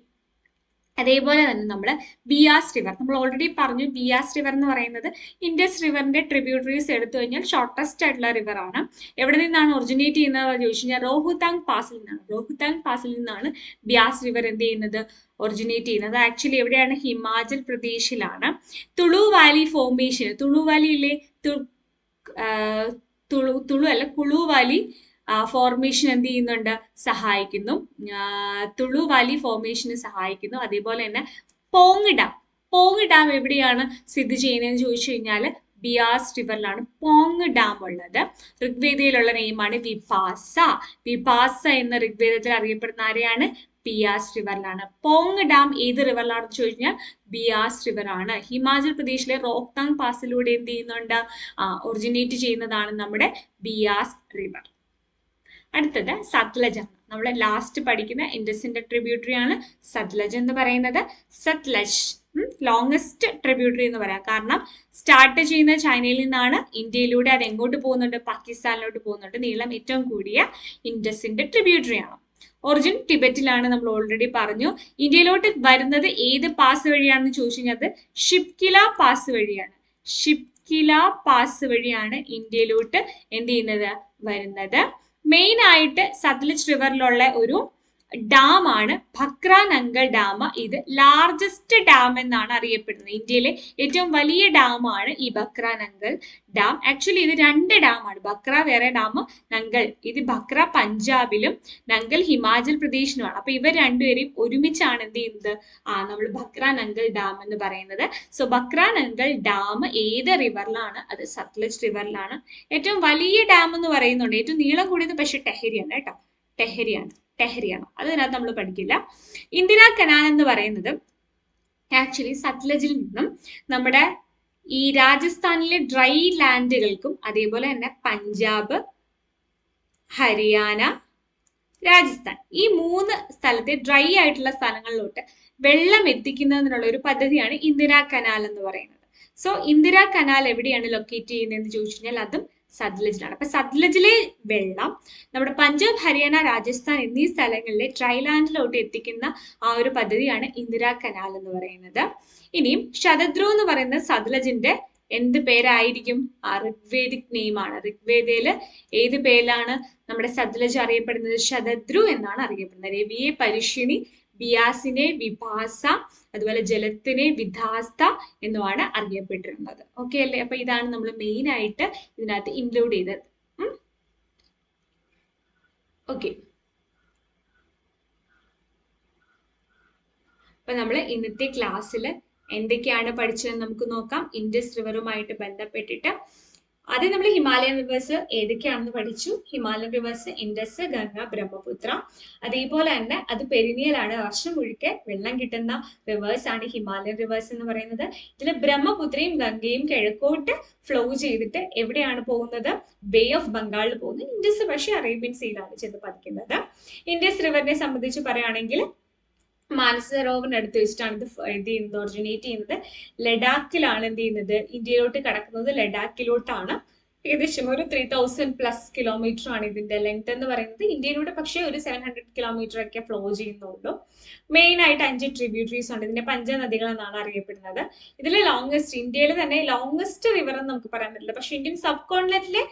അതേപോലെ തന്നെ നമ്മൾ ബിയാസ് റിവർ നമ്മൾ ഓൾറെഡി പറഞ്ഞു. ബിയാസ് റിവർ എന്ന് പറയുന്നത് ഇൻഡസ് റിവറിന്റെ ട്രിബ്യൂട്ടറീസ് എടുത്തു കഴിഞ്ഞാൽ ഷോർട്ടസ്റ്റ് ആയിട്ടുള്ള റിവർ ആണ്. എവിടെ നിന്നാണ് ഒറിജിനേറ്റ് ചെയ്യുന്നത് ചോദിച്ചു കഴിഞ്ഞാൽ റോഹുതാങ് പാസിൽ നിന്നാണ്. റോഹുതാങ് പാസിൽ നിന്നാണ് ബിയാസ് റിവർ എന്ത് ചെയ്യുന്നത്? ഒറിജിനേറ്റ് ചെയ്യുന്നത്. ആക്ച്വലി എവിടെയാണ്? ഹിമാചൽ പ്രദേശിലാണ്. തുളു വാലി ഫോർമേഷൻ, തുളു വാലിയിലെ തുളു അല്ല കുളു വാലി ഫോർമേഷൻ എന്ത് ചെയ്യുന്നുണ്ട്? സഹായിക്കുന്നു. തുളു വാലി ഫോർമേഷന് സഹായിക്കുന്നു. അതേപോലെ തന്നെ പോങ് ഡാം എവിടെയാണ് സ്ഥിതി ചെയ്യുന്നതെന്ന് ചോദിച്ചു കഴിഞ്ഞാൽ ബിയാസ് റിവറിലാണ് പോങ് ഡാം ഉള്ളത്. ഋഗ്വേദയിലുള്ള നെയിമാണ് വിപാസ എന്ന ഋഗ്വേദത്തിൽ അറിയപ്പെടുന്ന ആരെയാണ്? ബിയാസ് റിവറിലാണ്. പോങ് ഡാം ഏത് റിവറിലാണെന്ന് ചോദിച്ചു കഴിഞ്ഞാൽ ബിയാസ് റിവർ ആണ്. ഹിമാചൽ പ്രദേശിലെ റോഹ്താങ് പാസിലൂടെ എന്ത് ചെയ്യുന്നുണ്ട്? ഒറിജിനേറ്റ് ചെയ്യുന്നതാണ് നമ്മുടെ ബിയാസ് റിവർ. അടുത്തത് സത്ലജ് ആണ്. നമ്മൾ ലാസ്റ്റ് പഠിക്കുന്ന ഇൻഡസിന്റെ ട്രിബ്യൂട്ടറി ആണ് സത്ലജ് എന്ന് പറയുന്നത്. സത്ലജ് ലോങ്സ്റ്റ് ട്രിബ്യൂട്ടറി എന്ന് പറയാം. കാരണം സ്റ്റാർട്ട് ചെയ്യുന്ന ചൈനയിൽ നിന്നാണ്, ഇന്ത്യയിലൂടെ അത് എങ്ങോട്ട് പോകുന്നുണ്ട്? പാകിസ്ഥാനിലോട്ട് പോകുന്നുണ്ട്. നീളം ഏറ്റവും കൂടിയ ഇൻഡസിന്റെ ട്രിബ്യൂട്ടറി ആണ്. ഒറിജിൻ ടിബറ്റിലാണ്, നമ്മൾ ഓൾറെഡി പറഞ്ഞു. ഇന്ത്യയിലോട്ട് വരുന്നത് ഏത് പാസ് വഴിയാണെന്ന് ചോദിച്ചു കഴിഞ്ഞാൽ അത് ഷിപ്കില പാസ് വഴിയാണ്. ഷിപ്കില പാസ് വഴിയാണ് ഇന്ത്യയിലോട്ട് എന്ത് ചെയ്യുന്നത്, വരുന്നത്. മെയിൻ ആയിട്ട് സത്ലജ് റിവറിലുള്ള ഒരു ഡാം ആണ് ഭക്രാനങ്കൽ ഡാം. ഇത് ലാർജസ്റ്റ് ഡാം എന്നാണ് അറിയപ്പെടുന്നത്. ഇന്ത്യയിലെ ഏറ്റവും വലിയ ഡാമാണ് ഈ ഭക്രാനങ്കൽ ഡാം. ആക്ച്വലി ഇത് 2 ഡാമാണ്. ഭക്ര വേറെ ഡാം, നങ്കൽ ഇത് ഭക്ര പഞ്ചാബിലും നങ്കൽ ഹിമാചൽ പ്രദേശിലുമാണ്. അപ്പൊ ഇവർ രണ്ടുപേരെയും ഒരുമിച്ചാണ് എന്ത് ചെയ്യുന്നത്, നമ്മൾ ഭക്രാനങ്കൽ ഡാം എന്ന് പറയുന്നത്. സോ ഭക്രാനങ്കൽ ഡാം ഏത് റിവറിലാണ്, അത് സത്ലജ് റിവറിലാണ്. ഏറ്റവും വലിയ ഡാം എന്ന് പറയുന്നുണ്ട്, ഏറ്റവും നീളം കൂടിയത് പക്ഷെ ടെഹരിയാണ് കേട്ടോ, ടെഹരിയാണ്. അതിനകത്ത് നമ്മൾ പഠിക്കില്ല. ഇന്ദിരാ കനാൽ എന്ന് പറയുന്നത് ആക്ച്വലി സത്ലജിൽ നിന്നും നമ്മുടെ ഈ രാജസ്ഥാനിലെ ഡ്രൈ ലാൻഡുകൾക്കും അതേപോലെ തന്നെ പഞ്ചാബ്, ഹരിയാന, രാജസ്ഥാൻ ഈ 3 സ്ഥലത്തെ ഡ്രൈ ആയിട്ടുള്ള സ്ഥലങ്ങളിലോട്ട് വെള്ളം എത്തിക്കുന്നതിനുള്ള ഒരു പദ്ധതിയാണ് ഇന്ദിരാ കനാൽ എന്ന് പറയുന്നത്. സോ ഇന്ദിരാ കനാൽ എവിടെയാണ് ലൊക്കേറ്റ് ചെയ്യുന്നതെന്ന് ചോദിച്ചു കഴിഞ്ഞാൽ അതും സത്ലജിലാണ്. അപ്പൊ സത്ലജിലെ വെള്ളം നമ്മുടെ പഞ്ചാബ്, ഹരിയാന, രാജസ്ഥാൻ എന്നീ സ്ഥലങ്ങളിലെ ഡ്രൈലാൻഡിലോട്ട് എത്തിക്കുന്ന ആ ഒരു പദ്ധതിയാണ് ഇന്ദിരാ കനാൽ എന്ന് പറയുന്നത്. ഇനിയും ശതദ്രു എന്ന് പറയുന്നത് സത്ലജിന്റെ എന്ത് പേരായിരിക്കും, ഋഗ്വേദിക് നെയിം ആണ്. ഋഗ്വേദയില് ഏത് പേരിലാണ് നമ്മുടെ സത്ലജ് അറിയപ്പെടുന്നത്, ശതദ്രു എന്നാണ് അറിയപ്പെടുന്നത്. രവിയെ പരിഷിണി, ബിയാസിനെ വിഭാസ, അതുപോലെ ജലത്തിനെ വിധാസ്ത എന്നുമാണ് അറിയപ്പെട്ടിരുന്നത്. ഓക്കെ അല്ലേ? അപ്പൊ ഇതാണ് നമ്മൾ മെയിൻ ആയിട്ട് ഇതിനകത്ത് ഇൻക്ലൂഡ് ചെയ്തത്. ഓക്കെ, അപ്പൊ നമ്മൾ ഇന്നത്തെ ക്ലാസ്സിൽ എന്തൊക്കെയാണ് പഠിച്ചതെന്ന് നമുക്ക് നോക്കാം. ഇൻഡസ് റിവറുമായിട്ട് ബന്ധപ്പെട്ടിട്ട് ആദ്യം നമ്മൾ ഹിമാലയൻ റിവേഴ്സ് ഏതൊക്കെയാണെന്ന് പഠിച്ചു. ഹിമാലയൻ റിവേഴ്സ് ഇൻഡസ്, ഗംഗ, ബ്രഹ്മപുത്ര. അതേപോലെ തന്നെ അത് പെരിനിയലാണ്, വർഷം മുഴുക്കെ വെള്ളം കിട്ടുന്ന റിവേഴ്സ് ആണ് ഹിമാലയൻ റിവേഴ്സ് എന്ന് പറയുന്നത്. ഇതിൽ ബ്രഹ്മപുത്രയും ഗംഗയും കിഴക്കോട്ട് ഫ്ലോ ചെയ്തിട്ട് എവിടെയാണ് പോകുന്നത്, ബേ ഓഫ് ബംഗാളിൽ പോകുന്നത്. ഇൻഡസ് പക്ഷേ അറേബ്യൻ സീയിലാണ് ചെന്ന് പതിക്കുന്നത്. ഇൻഡസ് റിവറിനെ സംബന്ധിച്ച് പറയുകയാണെങ്കിൽ മാനസരോവറിനടുത്ത് വെച്ചിട്ടാണ് ഇത് ചെയ്യുന്നത്, ഒറിജിനേറ്റ് ചെയ്യുന്നത്. ലഡാക്കിലാണ് എന്ത് ചെയ്യുന്നത്, ഇന്ത്യയിലോട്ട് കടക്കുന്നത് ലഡാക്കിലോട്ടാണ്. ഏകദേശം ഒരു 3000+ കിലോമീറ്റർ ആണ് ഇതിന്റെ ലെങ്ത് എന്ന് പറയുന്നത്. ഇന്ത്യയിലൂടെ പക്ഷേ ഒരു 700 കിലോമീറ്റർ ഒക്കെ ഫ്ലോ ചെയ്യുന്നുള്ളൂ. മെയിൻ ആയിട്ട് 5 ട്രിബ്യൂട്ടറീസ് ഉണ്ട്. ഇതിന്റെ പഞ്ചനദികൾ എന്നാണ് അറിയപ്പെടുന്നത്. ഇതിലെ ലോങ്സ്റ്റ്, ഇന്ത്യയിൽ തന്നെ ലോങ്സ്റ്റ് റിവർ എന്ന് നമുക്ക് പറയാൻ പറ്റില്ല, പക്ഷെ ഇന്ത്യൻ സബ് കോണ്ടിനെന്റിലെ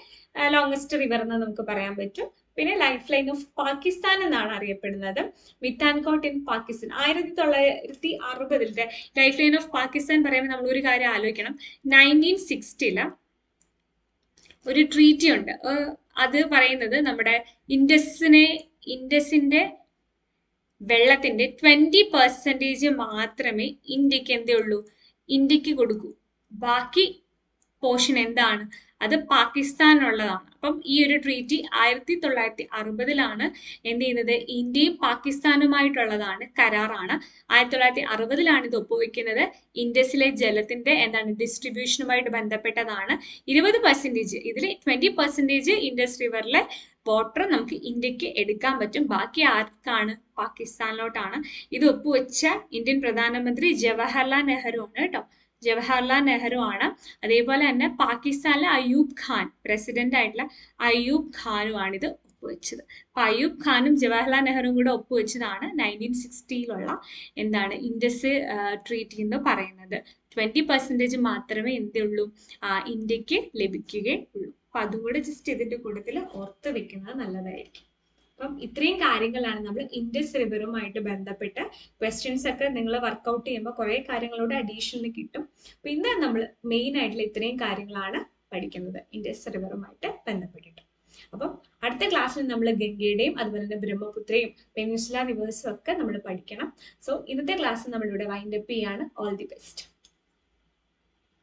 ലോങ്സ്റ്റ് റിവർ എന്ന് നമുക്ക് പറയാൻ പറ്റും. പിന്നെ ലൈഫ് ലൈൻ ഓഫ് പാകിസ്ഥാൻ എന്നാണ് അറിയപ്പെടുന്നത്. Mithankot in Pakistan 1960 life line of Pakistan പറയുമ്പോൾ നമ്മൾ ഒരു കാര്യം ആലോചിക്കണം. 1960 ഒരു ട്രീറ്റി ഉണ്ട്. അത് പറയുന്നത് നമ്മുടെ ഇൻഡസിന്റെ വെള്ളത്തിന്റെ 20% മാത്രമേ ഇന്ത്യക്ക് എന്തേ ഉള്ളൂ, ഇന്ത്യക്ക് കൊടുക്കൂ. ബാക്കി പോർഷൻ എന്താണ്, അത് പാകിസ്ഥാനുള്ളതാണ്. അപ്പം ഈ ഒരു ട്രീറ്റി 1960 എന്ത് ചെയ്യുന്നത്, ഇന്ത്യയും പാകിസ്ഥാനുമായിട്ടുള്ളതാണ്, കരാറാണ്. 1960 ഇത് ഒപ്പുവെക്കുന്നത്. ഇൻഡസിലെ ജലത്തിന്റെ ഡിസ്ട്രിബ്യൂഷനുമായിട്ട് ബന്ധപ്പെട്ടതാണ്. 20%, ഇതിൽ 20% ഇൻഡസ് റിവറിലെ വാട്ടർ നമുക്ക് ഇന്ത്യക്ക് എടുക്കാൻ പറ്റും. ബാക്കി ആർക്കാണ്, പാകിസ്ഥാനിലോട്ടാണ്. ഇത് ഒപ്പുവെച്ച ഇന്ത്യൻ പ്രധാനമന്ത്രി ജവഹർലാൽ നെഹ്റു ആണ് കേട്ടോ, ജവഹർലാൽ നെഹ്റു ആണ്. അതേപോലെ തന്നെ പാകിസ്ഥാനിലെ അയൂബ് ഖാൻ, പ്രസിഡന്റ് ആയിട്ടുള്ള അയൂബ് ഖാനുമാണ് ഇത് ഒപ്പുവെച്ചത്. അപ്പൊ അയൂബ് ഖാനും ജവഹർലാൽ നെഹ്റുവും കൂടെ ഒപ്പുവെച്ചതാണ് 1960 ഇൻഡസ് ട്രീറ്റി എന്ന് പറയുന്നത്. 20% മാത്രമേ എന്തുള്ളൂ, ഇന്ത്യക്ക് ലഭിക്കുകയുള്ളൂ. അപ്പൊ അതും കൂടെ ജസ്റ്റ് ഇതിന്റെ കൂട്ടത്തിൽ ഓർത്ത് വെക്കുന്നത് നല്ലതായിരിക്കും. അപ്പം ഇത്രയും കാര്യങ്ങളാണ് നമ്മൾ ഇൻഡസ് റിവറുമായിട്ട് ബന്ധപ്പെട്ട ക്വസ്റ്റ്യൻസ് ഒക്കെ നിങ്ങൾ വർക്ക്ഔട്ട് ചെയ്യുമ്പോൾ കുറെ കാര്യങ്ങളോട് അഡീഷണൽ കിട്ടും. അപ്പൊ ഇന്ന് നമ്മൾ മെയിൻ ആയിട്ടുള്ള ഇത്രയും കാര്യങ്ങളാണ് പഠിക്കുന്നത് ഇൻഡസ് റിവറുമായിട്ട് ബന്ധപ്പെട്ടിട്ട്. അപ്പം അടുത്ത ക്ലാസ്സിൽ നമ്മൾ ഗംഗയുടെയും അതുപോലെ തന്നെ ബ്രഹ്മപുത്രയും പെനിൻസുല റിവേഴ്സും ഒക്കെ നമ്മൾ പഠിക്കണം. സോ ഇന്നത്തെ ക്ലാസ് നമ്മളിവിടെ വൈൻഡ് അപ്പ് ചെയ്യാണ്. All the best.